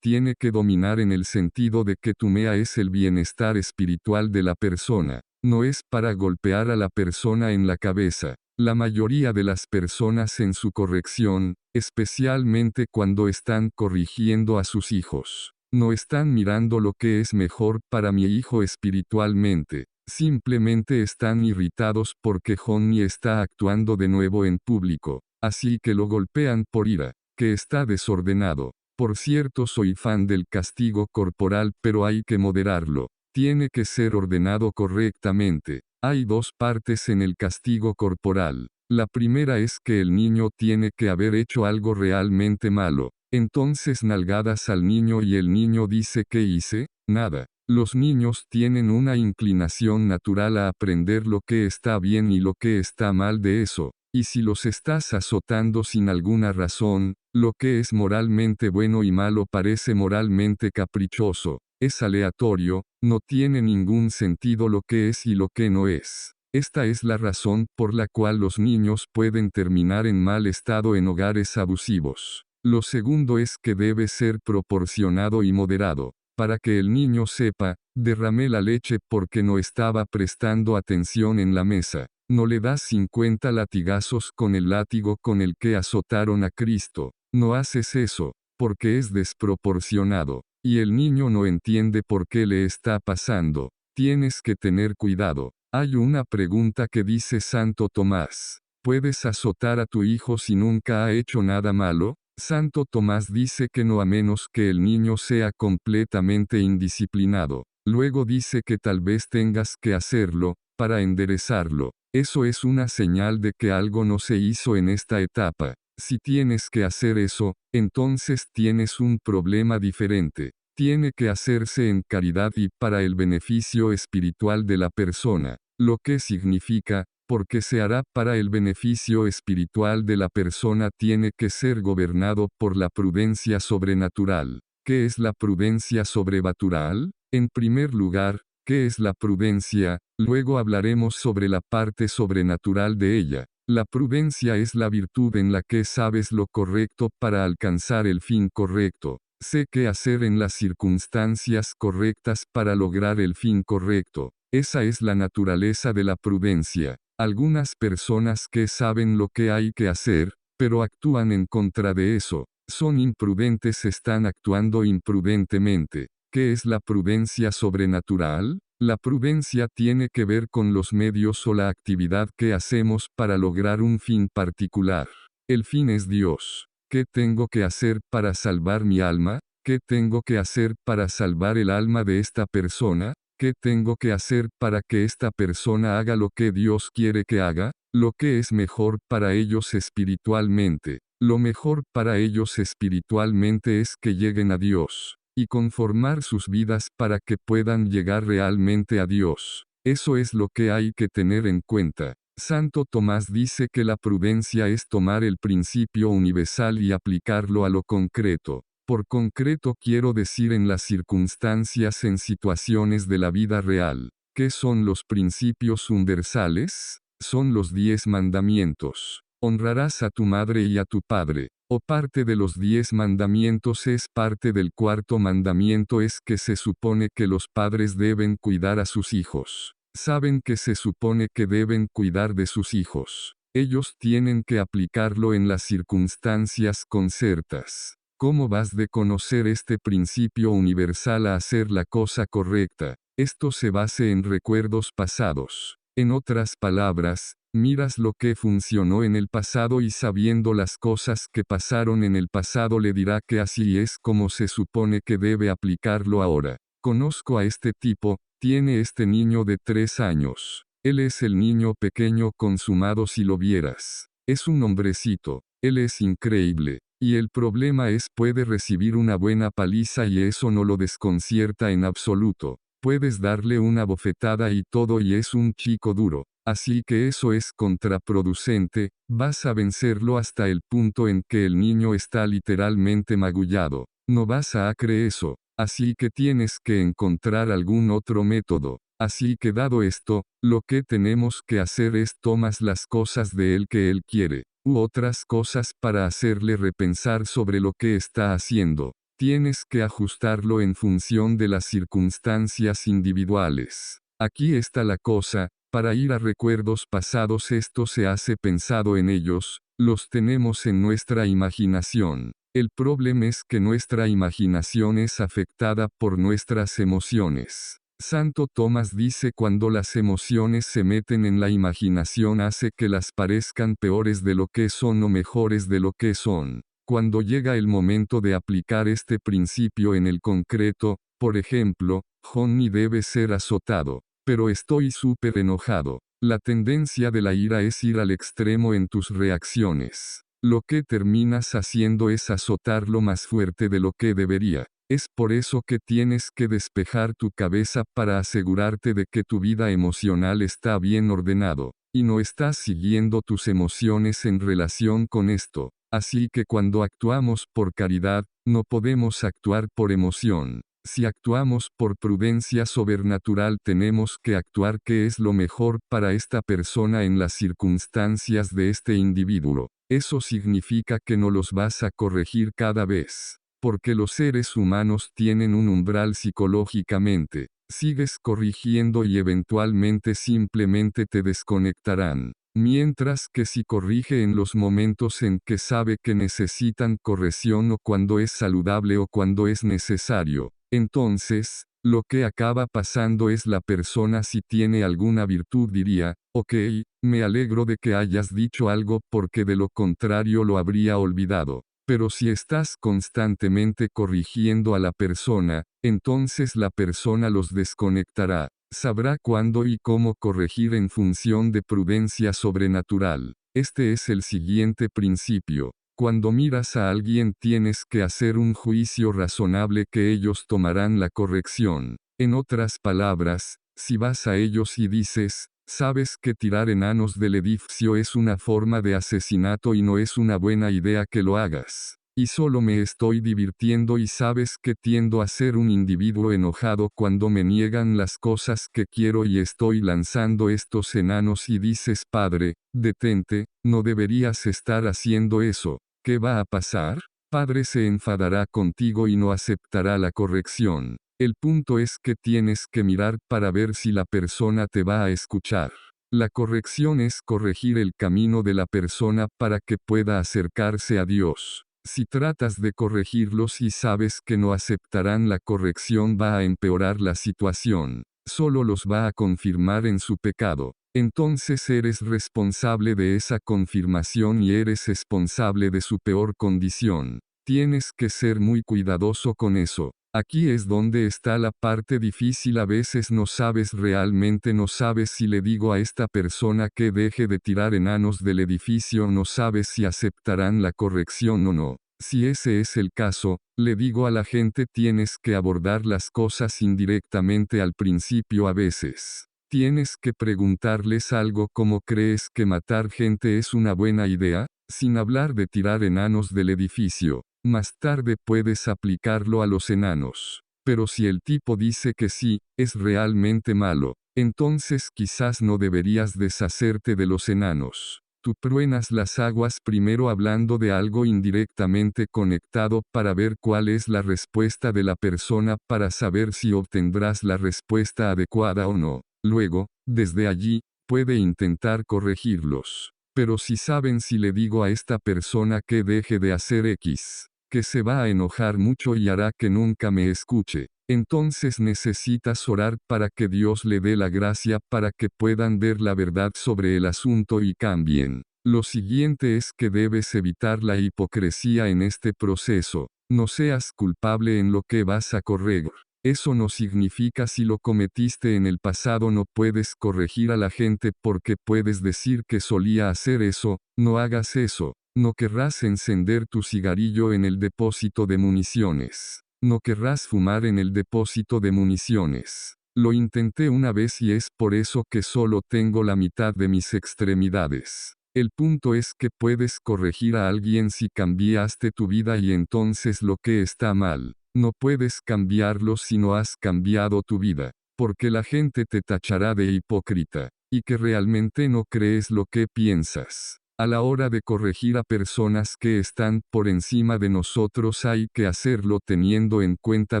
tiene que dominar en el sentido de que tumea es el bienestar espiritual de la persona. No es para golpear a la persona en la cabeza. La mayoría de las personas en su corrección, especialmente cuando están corrigiendo a sus hijos, no están mirando lo que es mejor para mi hijo espiritualmente. Simplemente están irritados porque Johnny está actuando de nuevo en público, así que lo golpean por ira, que está desordenado. Por cierto, soy fan del castigo corporal, pero hay que moderarlo. Tiene que ser ordenado correctamente. Hay dos partes en el castigo corporal. La primera es que el niño tiene que haber hecho algo realmente malo. Entonces nalgadas al niño y el niño dice ¿qué hice? Nada. Los niños tienen una inclinación natural a aprender lo que está bien y lo que está mal de eso. Y si los estás azotando sin alguna razón, lo que es moralmente bueno y malo parece moralmente caprichoso. Es aleatorio, no tiene ningún sentido lo que es y lo que no es. Esta es la razón por la cual los niños pueden terminar en mal estado en hogares abusivos. Lo segundo es que debe ser proporcionado y moderado. Para que el niño sepa, derramé la leche porque no estaba prestando atención en la mesa. No le das 50 latigazos con el látigo con el que azotaron a Cristo. No haces eso, porque es desproporcionado. Y el niño no entiende por qué le está pasando. Tienes que tener cuidado. Hay una pregunta que dice Santo Tomás. ¿Puedes azotar a tu hijo si nunca ha hecho nada malo? Santo Tomás dice que no a menos que el niño sea completamente indisciplinado. Luego dice que tal vez tengas que hacerlo, para enderezarlo. Eso es una señal de que algo no se hizo en esta etapa. Si tienes que hacer eso, entonces tienes un problema diferente. Tiene que hacerse en caridad y para el beneficio espiritual de la persona. Lo que significa, porque se hará para el beneficio espiritual de la persona tiene que ser gobernado por la prudencia sobrenatural. ¿Qué es la prudencia sobrenatural? En primer lugar, ¿qué es la prudencia? Luego hablaremos sobre la parte sobrenatural de ella. La prudencia es la virtud en la que sabes lo correcto para alcanzar el fin correcto. Sé qué hacer en las circunstancias correctas para lograr el fin correcto. Esa es la naturaleza de la prudencia. Algunas personas que saben lo que hay que hacer, pero actúan en contra de eso, son imprudentes, están actuando imprudentemente. ¿Qué es la prudencia sobrenatural? La prudencia tiene que ver con los medios o la actividad que hacemos para lograr un fin particular. El fin es Dios. ¿Qué tengo que hacer para salvar mi alma? ¿Qué tengo que hacer para salvar el alma de esta persona? ¿Qué tengo que hacer para que esta persona haga lo que Dios quiere que haga? Lo que es mejor para ellos espiritualmente. Lo mejor para ellos espiritualmente es que lleguen a Dios, y conformar sus vidas para que puedan llegar realmente a Dios. Eso es lo que hay que tener en cuenta. Santo Tomás dice que la prudencia es tomar el principio universal y aplicarlo a lo concreto. Por concreto quiero decir en las circunstancias, en situaciones de la vida real. ¿Qué son los principios universales? Son los 10 mandamientos. Honrarás a tu madre y a tu padre. O parte de los 10 mandamientos es parte del cuarto mandamiento, es que se supone que los padres deben cuidar a sus hijos. Saben que se supone que deben cuidar de sus hijos. Ellos tienen que aplicarlo en las circunstancias concretas. ¿Cómo vas de conocer este principio universal a hacer la cosa correcta? Esto se basa en recuerdos pasados. En otras palabras, miras lo que funcionó en el pasado y sabiendo las cosas que pasaron en el pasado le dirá que así es como se supone que debe aplicarlo ahora. Conozco a este tipo, tiene este niño de 3 años. Él es el niño pequeño consumado si lo vieras. Es un hombrecito. Él es increíble. Y el problema es puede recibir una buena paliza y eso no lo desconcierta en absoluto. Puedes darle una bofetada y todo y es un chico duro. Así que eso es contraproducente, vas a vencerlo hasta el punto en que el niño está literalmente magullado. No vas a creer eso. Así que tienes que encontrar algún otro método. Así que dado esto, lo que tenemos que hacer es tomas las cosas de él que él quiere, u otras cosas para hacerle repensar sobre lo que está haciendo. Tienes que ajustarlo en función de las circunstancias individuales. Aquí está la cosa, Para ir a recuerdos pasados esto se hace pensado en ellos, los tenemos en nuestra imaginación. El problema es que nuestra imaginación es afectada por nuestras emociones. Santo Tomás dice cuando las emociones se meten en la imaginación hace que las parezcan peores de lo que son o mejores de lo que son. Cuando llega el momento de aplicar este principio en el concreto, por ejemplo, Johnny debe ser azotado. Pero estoy súper enojado. La tendencia de la ira es ir al extremo en tus reacciones. Lo que terminas haciendo es azotarlo más fuerte de lo que debería. Es por eso que tienes que despejar tu cabeza para asegurarte de que tu vida emocional está bien ordenado, y no estás siguiendo tus emociones en relación con esto. Así que cuando actuamos por caridad, no podemos actuar por emoción. Si actuamos por prudencia sobrenatural tenemos que actuar que es lo mejor para esta persona en las circunstancias de este individuo. Eso significa que no los vas a corregir cada vez. Porque los seres humanos tienen un umbral psicológicamente. Sigues corrigiendo y eventualmente simplemente te desconectarán. Mientras que si corrige en los momentos en que sabe que necesitan corrección o cuando es saludable o cuando es necesario, entonces, lo que acaba pasando es la persona si tiene alguna virtud diría, ok, me alegro de que hayas dicho algo porque de lo contrario lo habría olvidado. Pero si estás constantemente corrigiendo a la persona, entonces la persona los desconectará. Sabrá cuándo y cómo corregir en función de prudencia sobrenatural. Este es el siguiente principio. Cuando miras a alguien tienes que hacer un juicio razonable que ellos tomarán la corrección. En otras palabras, si vas a ellos y dices, sabes que tirar enanos del edificio es una forma de asesinato y no es una buena idea que lo hagas. Y solo me estoy divirtiendo y sabes que tiendo a ser un individuo enojado cuando me niegan las cosas que quiero y estoy lanzando estos enanos y dices padre, detente, no deberías estar haciendo eso. ¿Qué va a pasar? Padre se enfadará contigo y no aceptará la corrección. El punto es que tienes que mirar para ver si la persona te va a escuchar. La corrección es corregir el camino de la persona para que pueda acercarse a Dios. Si tratas de corregirlos y sabes que no aceptarán la corrección va a empeorar la situación. Solo los va a confirmar en su pecado. Entonces eres responsable de esa confirmación y eres responsable de su peor condición. Tienes que ser muy cuidadoso con eso. Aquí es donde está la parte difícil. A veces no sabes realmente, no sabes si le digo a esta persona que deje de tirar enanos del edificio, no sabes si aceptarán la corrección o no. Si ese es el caso, le digo a la gente tienes que abordar las cosas indirectamente al principio a veces. Tienes que preguntarles algo como ¿crees que matar gente es una buena idea? Sin hablar de tirar enanos del edificio. Más tarde puedes aplicarlo a los enanos. Pero si el tipo dice que sí, es realmente malo, entonces quizás no deberías deshacerte de los enanos. Tú pruebas las aguas primero hablando de algo indirectamente conectado para ver cuál es la respuesta de la persona para saber si obtendrás la respuesta adecuada o no. Luego, desde allí, puede intentar corregirlos. Pero si saben si le digo a esta persona que deje de hacer X, que se va a enojar mucho y hará que nunca me escuche, entonces necesitas orar para que Dios le dé la gracia para que puedan ver la verdad sobre el asunto y cambien. Lo siguiente es que debes evitar la hipocresía en este proceso. No seas culpable en lo que vas a corregir. Eso no significa si lo cometiste en el pasado no puedes corregir a la gente porque puedes decir que solía hacer eso, no hagas eso. No querrás encender tu cigarrillo en el depósito de municiones. No querrás fumar en el depósito de municiones. Lo intenté una vez y es por eso que solo tengo la mitad de mis extremidades. El punto es que puedes corregir a alguien si cambiaste tu vida y entonces lo que está mal. No puedes cambiarlo si no has cambiado tu vida, porque la gente te tachará de hipócrita, y que realmente no crees lo que piensas. A la hora de corregir a personas que están por encima de nosotros hay que hacerlo teniendo en cuenta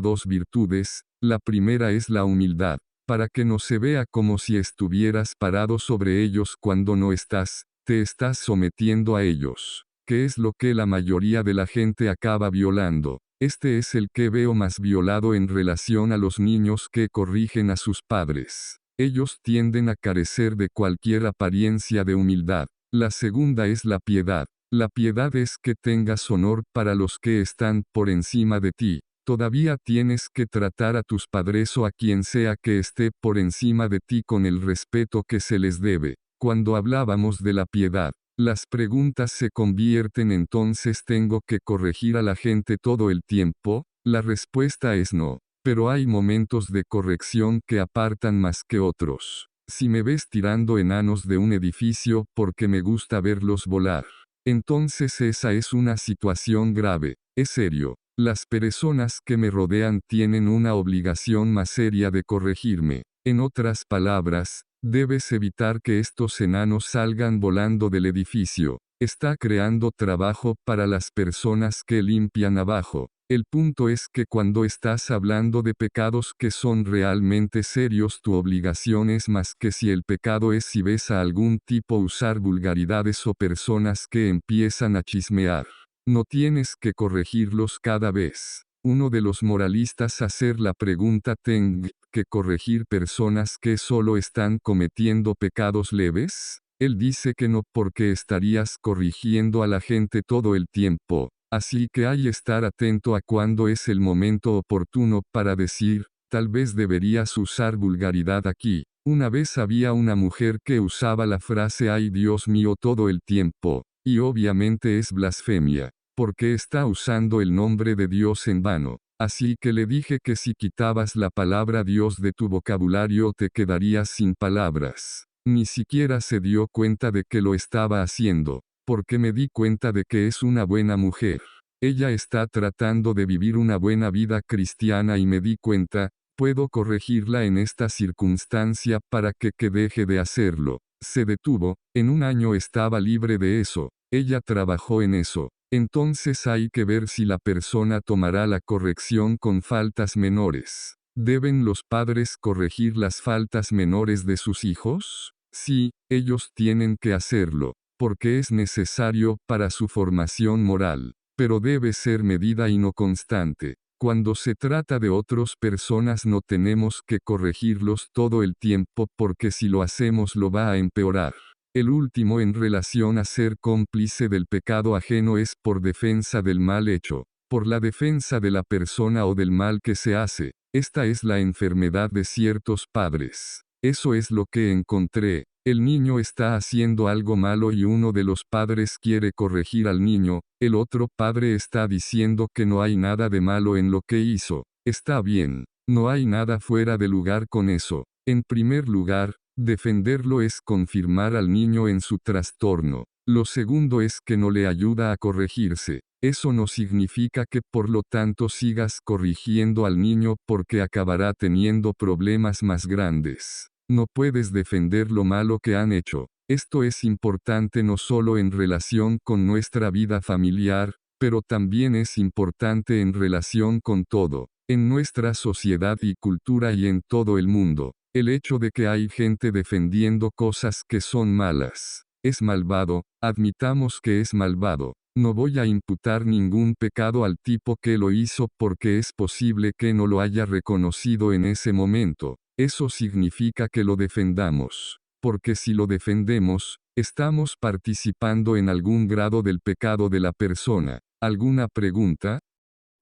dos virtudes. La primera es la humildad. para que no se vea como si estuvieras parado sobre ellos cuando no estás, te estás sometiendo a ellos, que es lo que la mayoría de la gente acaba violando. Este es el que veo más violado en relación a los niños que corrigen a sus padres. Ellos tienden a carecer de cualquier apariencia de humildad. La segunda es la piedad. La piedad es que tengas honor para los que están por encima de ti. Todavía tienes que tratar a tus padres o a quien sea que esté por encima de ti con el respeto que se les debe. Cuando hablábamos de la piedad, las preguntas se convierten entonces ¿tengo que corregir a la gente todo el tiempo? La respuesta es no. Pero hay momentos de corrección que apartan más que otros. Si me ves tirando enanos de un edificio porque me gusta verlos volar, entonces esa es una situación grave. Es serio. Las personas que me rodean tienen una obligación más seria de corregirme. En otras palabras, debes evitar que estos enanos salgan volando del edificio. Está creando trabajo para las personas que limpian abajo. El punto es que cuando estás hablando de pecados que son realmente serios, tu obligación es más que si el pecado es si ves a algún tipo usar vulgaridades o personas que empiezan a chismear. No tienes que corregirlos cada vez. Uno de los moralistas hacer la pregunta ¿tengo que corregir personas que solo están cometiendo pecados leves? Él dice que no porque estarías corrigiendo a la gente todo el tiempo. Así que hay que estar atento a cuándo es el momento oportuno para decir, tal vez deberías usar vulgaridad aquí. Una vez había una mujer que usaba la frase ay Dios mío todo el tiempo, y obviamente es blasfemia, porque está usando el nombre de Dios en vano. Así que le dije que si quitabas la palabra Dios de tu vocabulario te quedarías sin palabras. Ni siquiera se dio cuenta de que lo estaba haciendo, porque me di cuenta de que es una buena mujer. Ella está tratando de vivir una buena vida cristiana y me di cuenta, puedo corregirla en esta circunstancia para que deje de hacerlo. Se detuvo, en un año estaba libre de eso, ella trabajó en eso. Entonces hay que ver si la persona tomará la corrección con faltas menores. ¿Deben los padres corregir las faltas menores de sus hijos? Sí, ellos tienen que hacerlo, porque es necesario para su formación moral, pero debe ser medida y no constante. Cuando se trata de otras personas no tenemos que corregirlos todo el tiempo porque si lo hacemos lo va a empeorar. El último en relación a ser cómplice del pecado ajeno es por defensa del mal hecho, por la defensa de la persona o del mal que se hace. Esta es la enfermedad de ciertos padres. Eso es lo que encontré. El niño está haciendo algo malo y uno de los padres quiere corregir al niño, el otro padre está diciendo que no hay nada de malo en lo que hizo. Está bien, no hay nada fuera de lugar con eso. En primer lugar, defenderlo es confirmar al niño en su trastorno. Lo segundo es que no le ayuda a corregirse. Eso no significa que por lo tanto sigas corrigiendo al niño porque acabará teniendo problemas más grandes. No puedes defender lo malo que han hecho. Esto es importante no solo en relación con nuestra vida familiar, pero también es importante en relación con todo, en nuestra sociedad y cultura y en todo el mundo. El hecho de que hay gente defendiendo cosas que son malas, es malvado, admitamos que es malvado. No voy a imputar ningún pecado al tipo que lo hizo porque es posible que no lo haya reconocido en ese momento. Eso significa que lo defendamos. Porque si lo defendemos, estamos participando en algún grado del pecado de la persona. ¿Alguna pregunta?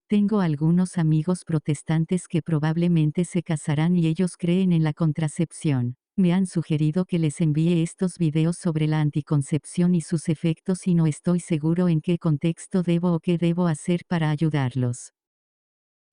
Tengo algunos amigos protestantes que probablemente se casarán y ellos creen en la contracepción. Me han sugerido que les envíe estos videos sobre la anticoncepción y sus efectos y no estoy seguro en qué contexto debo o qué debo hacer para ayudarlos.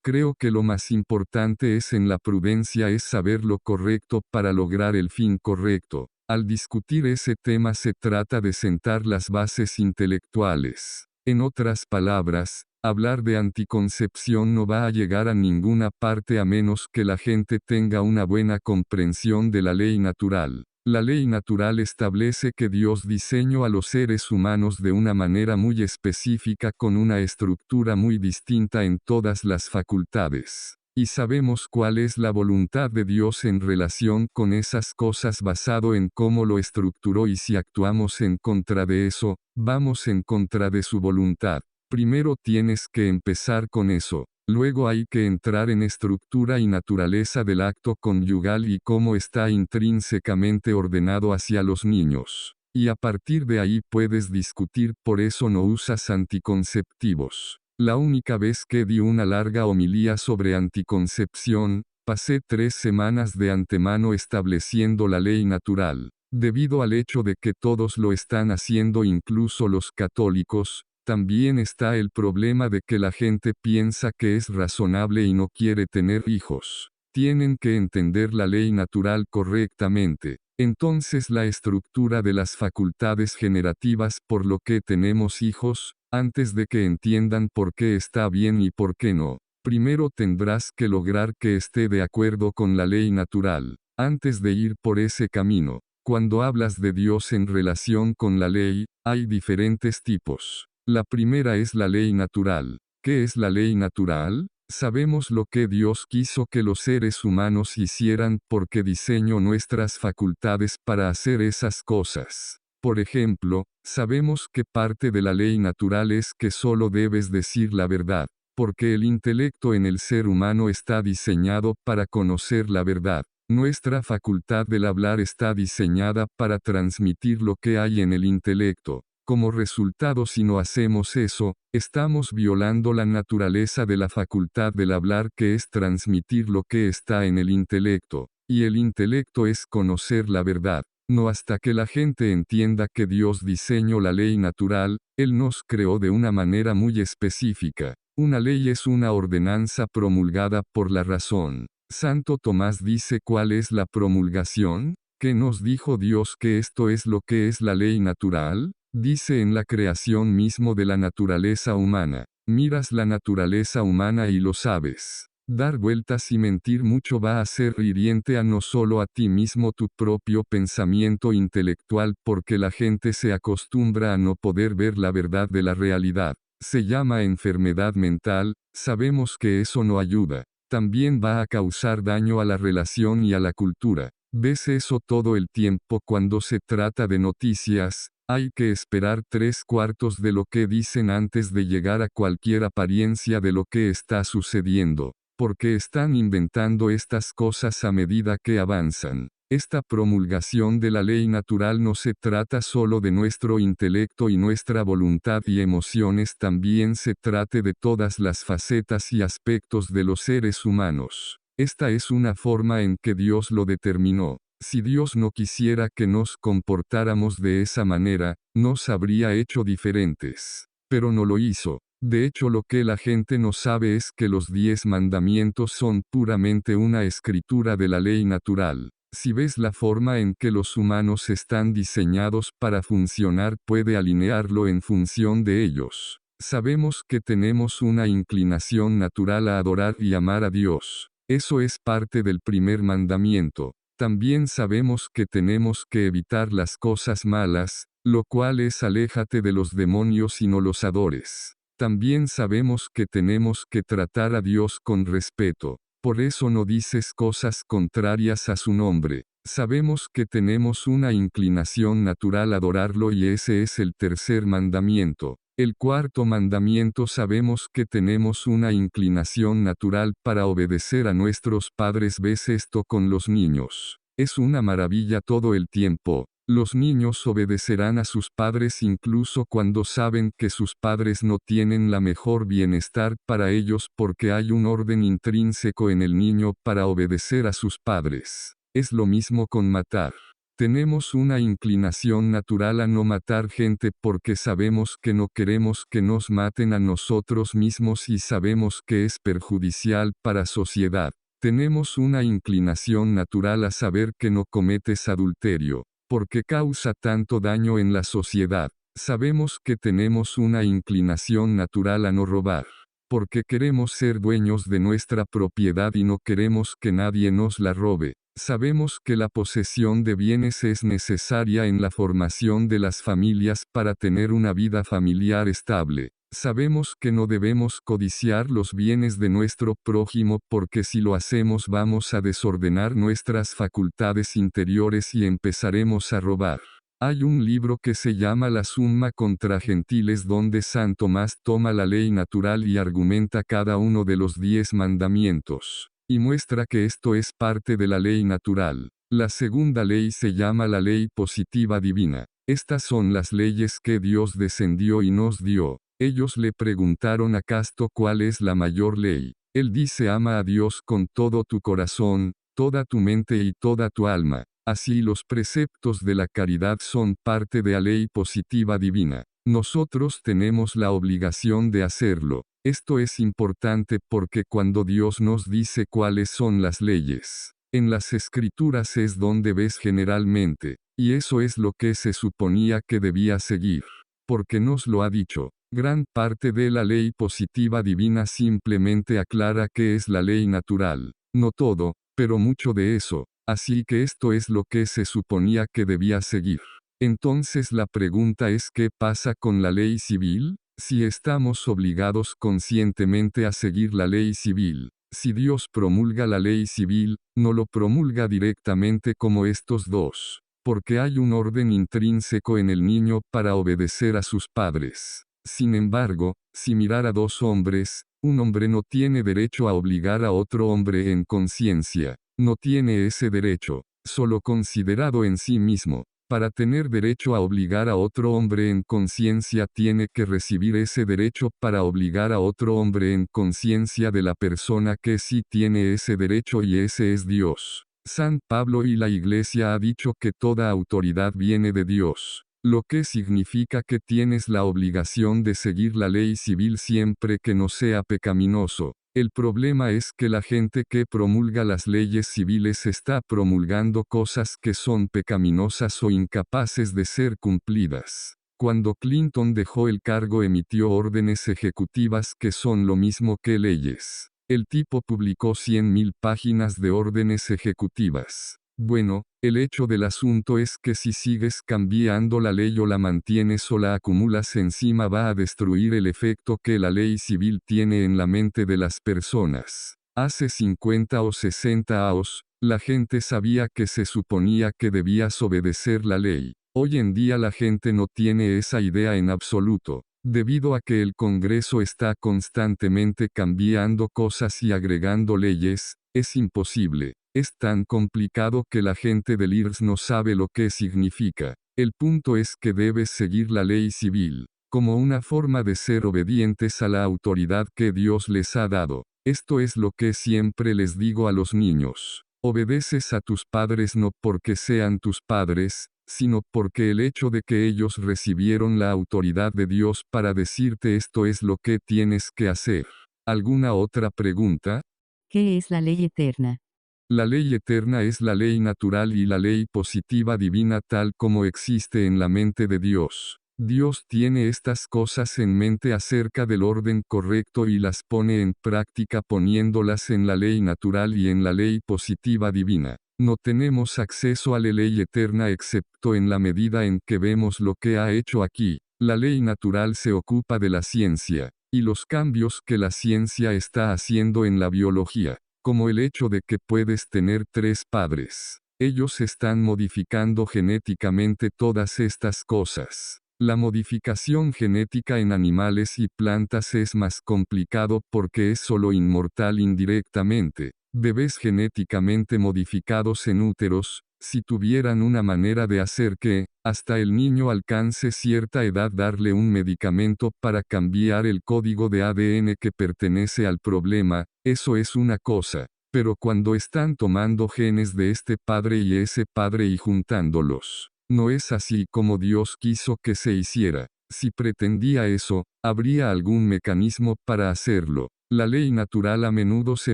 Creo que lo más importante es en la prudencia es saber lo correcto para lograr el fin correcto. Al discutir ese tema se trata de sentar las bases intelectuales. En otras palabras, hablar de anticoncepción no va a llegar a ninguna parte a menos que la gente tenga una buena comprensión de la ley natural. La ley natural establece que Dios diseñó a los seres humanos de una manera muy específica con una estructura muy distinta en todas las facultades. y sabemos cuál es la voluntad de Dios en relación con esas cosas basado en cómo lo estructuró, y si actuamos en contra de eso, vamos en contra de su voluntad. Primero tienes que empezar con eso. Luego hay que entrar en estructura y naturaleza del acto conyugal y cómo está intrínsecamente ordenado hacia los niños. Y a partir de ahí puedes discutir, por eso no usas anticonceptivos. La única vez que di una larga homilía sobre anticoncepción, pasé 3 semanas de antemano estableciendo la ley natural. Debido al hecho de que todos lo están haciendo, incluso los católicos, también está el problema de que la gente piensa que es razonable y no quiere tener hijos. Tienen que entender la ley natural correctamente. Entonces la estructura de las facultades generativas por lo que tenemos hijos, antes de que entiendan por qué está bien y por qué no. Primero tendrás que lograr que esté de acuerdo con la ley natural, antes de ir por ese camino. Cuando hablas de Dios en relación con la ley, hay diferentes tipos. La primera es la ley natural. ¿Qué es la ley natural? Sabemos lo que Dios quiso que los seres humanos hicieran porque diseñó nuestras facultades para hacer esas cosas. Por ejemplo, sabemos que parte de la ley natural es que solo debes decir la verdad, porque el intelecto en el ser humano está diseñado para conocer la verdad. Nuestra facultad del hablar está diseñada para transmitir lo que hay en el intelecto. Como resultado, si no hacemos eso, estamos violando la naturaleza de la facultad del hablar, que es transmitir lo que está en el intelecto. Y el intelecto es conocer la verdad. No hasta que la gente entienda que Dios diseñó la ley natural, Él nos creó de una manera muy específica. Una ley es una ordenanza promulgada por la razón. Santo Tomás dice: ¿cuál es la promulgación? ¿Qué nos dijo Dios que esto es lo que es la ley natural? Dice en la creación mismo de la naturaleza humana. Miras la naturaleza humana y lo sabes. Dar vueltas y mentir mucho va a ser hiriente a no solo a ti mismo, tu propio pensamiento intelectual, porque la gente se acostumbra a no poder ver la verdad de la realidad. Se llama enfermedad mental, sabemos que eso no ayuda. También va a causar daño a la relación y a la cultura. Ves eso todo el tiempo cuando se trata de noticias. Hay que esperar 3/4 de lo que dicen antes de llegar a cualquier apariencia de lo que está sucediendo, porque están inventando estas cosas a medida que avanzan. Esta promulgación de la ley natural no se trata solo de nuestro intelecto y nuestra voluntad y emociones, también se trata de todas las facetas y aspectos de los seres humanos. Esta es una forma en que Dios lo determinó. Si Dios no quisiera que nos comportáramos de esa manera, nos habría hecho diferentes. Pero no lo hizo. De hecho, lo que la gente no sabe es que los 10 mandamientos son puramente una escritura de la ley natural. Si ves la forma en que los humanos están diseñados para funcionar, puede alinearlo en función de ellos. Sabemos que tenemos una inclinación natural a adorar y amar a Dios. Eso es parte del primer mandamiento. También sabemos que tenemos que evitar las cosas malas, lo cual es aléjate de los demonios y no los adores. También sabemos que tenemos que tratar a Dios con respeto. Por eso no dices cosas contrarias a su nombre. Sabemos que tenemos una inclinación natural a adorarlo y ese es el tercer mandamiento. El cuarto mandamiento, sabemos que tenemos una inclinación natural para obedecer a nuestros padres. ¿Ves esto con los niños? Es una maravilla todo el tiempo. Los niños obedecerán a sus padres incluso cuando saben que sus padres no tienen la mejor bienestar para ellos, porque hay un orden intrínseco en el niño para obedecer a sus padres. Es lo mismo con matar. Tenemos una inclinación natural a no matar gente porque sabemos que no queremos que nos maten a nosotros mismos y sabemos que es perjudicial para la sociedad. Tenemos una inclinación natural a saber que no cometes adulterio, porque causa tanto daño en la sociedad. Sabemos que tenemos una inclinación natural a no robar, porque queremos ser dueños de nuestra propiedad y no queremos que nadie nos la robe. Sabemos que la posesión de bienes es necesaria en la formación de las familias para tener una vida familiar estable. Sabemos que no debemos codiciar los bienes de nuestro prójimo porque si lo hacemos vamos a desordenar nuestras facultades interiores y empezaremos a robar. Hay un libro que se llama La Summa contra Gentiles donde San Tomás toma la ley natural y argumenta cada uno de los 10 mandamientos, y muestra que esto es parte de la ley natural. La segunda ley se llama la ley positiva divina. Estas son las leyes que Dios descendió y nos dio. Ellos le preguntaron a Casto cuál es la mayor ley. Él dice: ama a Dios con todo tu corazón, toda tu mente y toda tu alma. Así los preceptos de la caridad son parte de la ley positiva divina. Nosotros tenemos la obligación de hacerlo. Esto es importante porque cuando Dios nos dice cuáles son las leyes, en las escrituras es donde ves generalmente, y eso es lo que se suponía que debía seguir. Porque nos lo ha dicho. Gran parte de la ley positiva divina simplemente aclara qué es la ley natural. No todo, pero mucho de eso. Así que esto es lo que se suponía que debía seguir. Entonces la pregunta es: ¿qué pasa con la ley civil? Si estamos obligados conscientemente a seguir la ley civil, si Dios promulga la ley civil, no lo promulga directamente como estos dos, porque hay un orden intrínseco en el niño para obedecer a sus padres. Sin embargo, si mirar a dos hombres, un hombre no tiene derecho a obligar a otro hombre en conciencia. No tiene ese derecho, solo considerado en sí mismo. Para tener derecho a obligar a otro hombre en conciencia tiene que recibir ese derecho para obligar a otro hombre en conciencia de la persona que sí tiene ese derecho, y ese es Dios. San Pablo y la Iglesia ha dicho que toda autoridad viene de Dios, lo que significa que tienes la obligación de seguir la ley civil siempre que no sea pecaminoso. El problema es que la gente que promulga las leyes civiles está promulgando cosas que son pecaminosas o incapaces de ser cumplidas. Cuando Clinton dejó el cargo emitió órdenes ejecutivas que son lo mismo que leyes. El tipo publicó 100.000 páginas de órdenes ejecutivas. Bueno, el hecho del asunto es que si sigues cambiando la ley o la mantienes o la acumulas encima va a destruir el efecto que la ley civil tiene en la mente de las personas. Hace 50 o 60 años, la gente sabía que se suponía que debías obedecer la ley. Hoy en día la gente no tiene esa idea en absoluto. Debido a que el Congreso está constantemente cambiando cosas y agregando leyes, es imposible. Es tan complicado que la gente del IRS no sabe lo que significa. El punto es que debes seguir la ley civil, como una forma de ser obedientes a la autoridad que Dios les ha dado. Esto es lo que siempre les digo a los niños. Obedeces a tus padres no porque sean tus padres, sino porque el hecho de que ellos recibieron la autoridad de Dios para decirte esto es lo que tienes que hacer. ¿Alguna otra pregunta? ¿Qué es la ley eterna? La ley eterna es la ley natural y la ley positiva divina tal como existe en la mente de Dios. Dios tiene estas cosas en mente acerca del orden correcto y las pone en práctica poniéndolas en la ley natural y en la ley positiva divina. No tenemos acceso a la ley eterna excepto en la medida en que vemos lo que ha hecho aquí. La ley natural se ocupa de la ciencia, y los cambios que la ciencia está haciendo en la biología, como el hecho de que puedes tener 3 padres. Ellos están modificando genéticamente todas estas cosas. La modificación genética en animales y plantas es más complicado porque es solo inmortal indirectamente. Bebés genéticamente modificados en úteros, si tuvieran una manera de hacer que, hasta el niño alcance cierta edad, darle un medicamento para cambiar el código de ADN que pertenece al problema, eso es una cosa. Pero cuando están tomando genes de este padre y ese padre y juntándolos, no es así como Dios quiso que se hiciera. Si pretendía eso, habría algún mecanismo para hacerlo. La ley natural a menudo se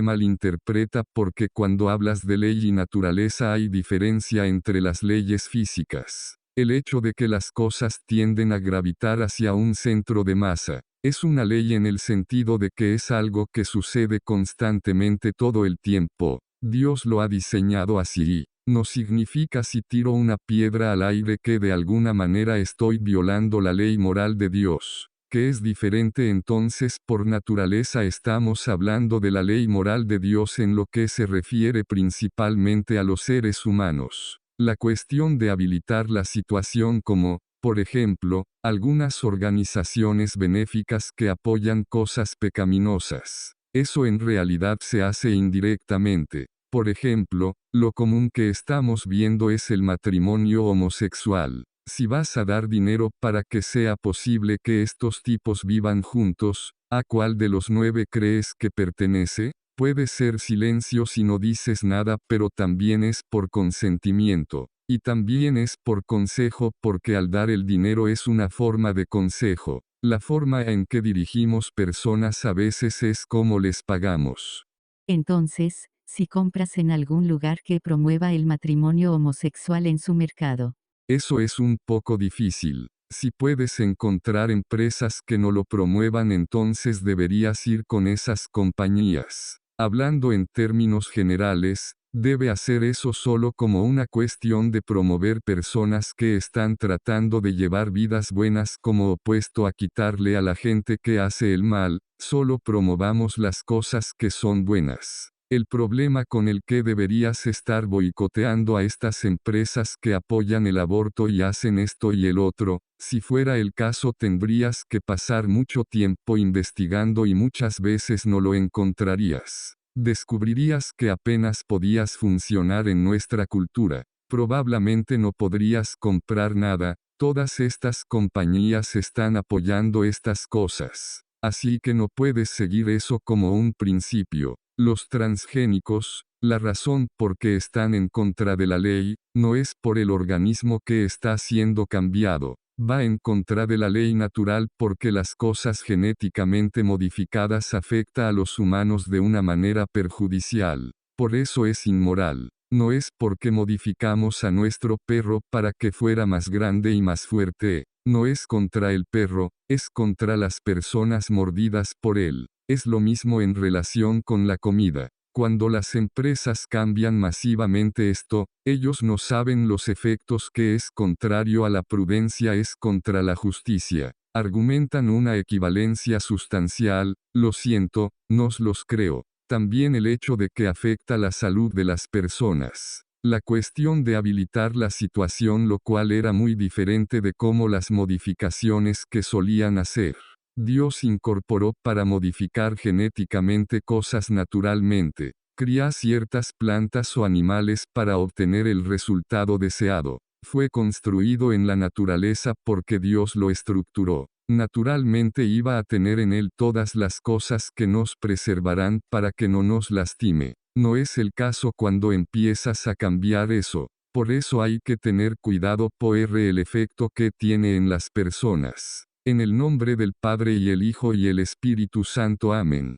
malinterpreta porque cuando hablas de ley y naturaleza hay diferencia entre las leyes físicas. El hecho de que las cosas tienden a gravitar hacia un centro de masa, es una ley en el sentido de que es algo que sucede constantemente todo el tiempo. Dios lo ha diseñado así. No significa si tiro una piedra al aire que de alguna manera estoy violando la ley moral de Dios. que es diferente entonces por naturaleza estamos hablando de la ley moral de Dios en lo que se refiere principalmente a los seres humanos. La cuestión de habilitar la situación como, por ejemplo, algunas organizaciones benéficas que apoyan cosas pecaminosas. Eso en realidad se hace indirectamente. Por ejemplo, lo común que estamos viendo es el matrimonio homosexual. Si vas a dar dinero para que sea posible que estos tipos vivan juntos, ¿a cuál de los 9 crees que pertenece? Puede ser silencio si no dices nada, pero también es por consentimiento. Y también es por consejo, porque al dar el dinero es una forma de consejo. La forma en que dirigimos personas a veces es cómo les pagamos. Entonces, si compras en algún lugar que promueva el matrimonio homosexual en su mercado, Eso es un poco difícil. Si puedes encontrar empresas que no lo promuevan, entonces deberías ir con esas compañías. Hablando en términos generales, debe hacer eso solo como una cuestión de promover personas que están tratando de llevar vidas buenas como opuesto a quitarle a la gente que hace el mal, solo promovamos las cosas que son buenas. El problema con el que deberías estar boicoteando a estas empresas que apoyan el aborto y hacen esto y el otro, si fuera el caso tendrías que pasar mucho tiempo investigando y muchas veces no lo encontrarías. Descubrirías que apenas podías funcionar en nuestra cultura. Probablemente no podrías comprar nada, todas estas compañías están apoyando estas cosas. Así que no puedes seguir eso como un principio. Los transgénicos, la razón por qué están en contra de la ley, no es por el organismo que está siendo cambiado. Va en contra de la ley natural porque las cosas genéticamente modificadas afectan a los humanos de una manera perjudicial. Por eso es inmoral. No es porque modificamos a nuestro perro para que fuera más grande y más fuerte. No es contra el perro, es contra las personas mordidas por él. Es lo mismo en relación con la comida. Cuando las empresas cambian masivamente esto, ellos no saben los efectos que es contrario a la prudencia, es contra la justicia. Argumentan una equivalencia sustancial, lo siento, no los creo. También el hecho de que afecta la salud de las personas. La cuestión de habilitar la situación, lo cual era muy diferente de cómo las modificaciones que solían hacer. Dios incorporó para modificar genéticamente cosas naturalmente. Cría ciertas plantas o animales para obtener el resultado deseado. Fue construido en la naturaleza porque Dios lo estructuró. Naturalmente iba a tener en él todas las cosas que nos preservarán para que no nos lastime. No es el caso cuando empiezas a cambiar eso. Por eso hay que tener cuidado por el efecto que tiene en las personas. En el nombre del Padre y el Hijo y el Espíritu Santo. Amén.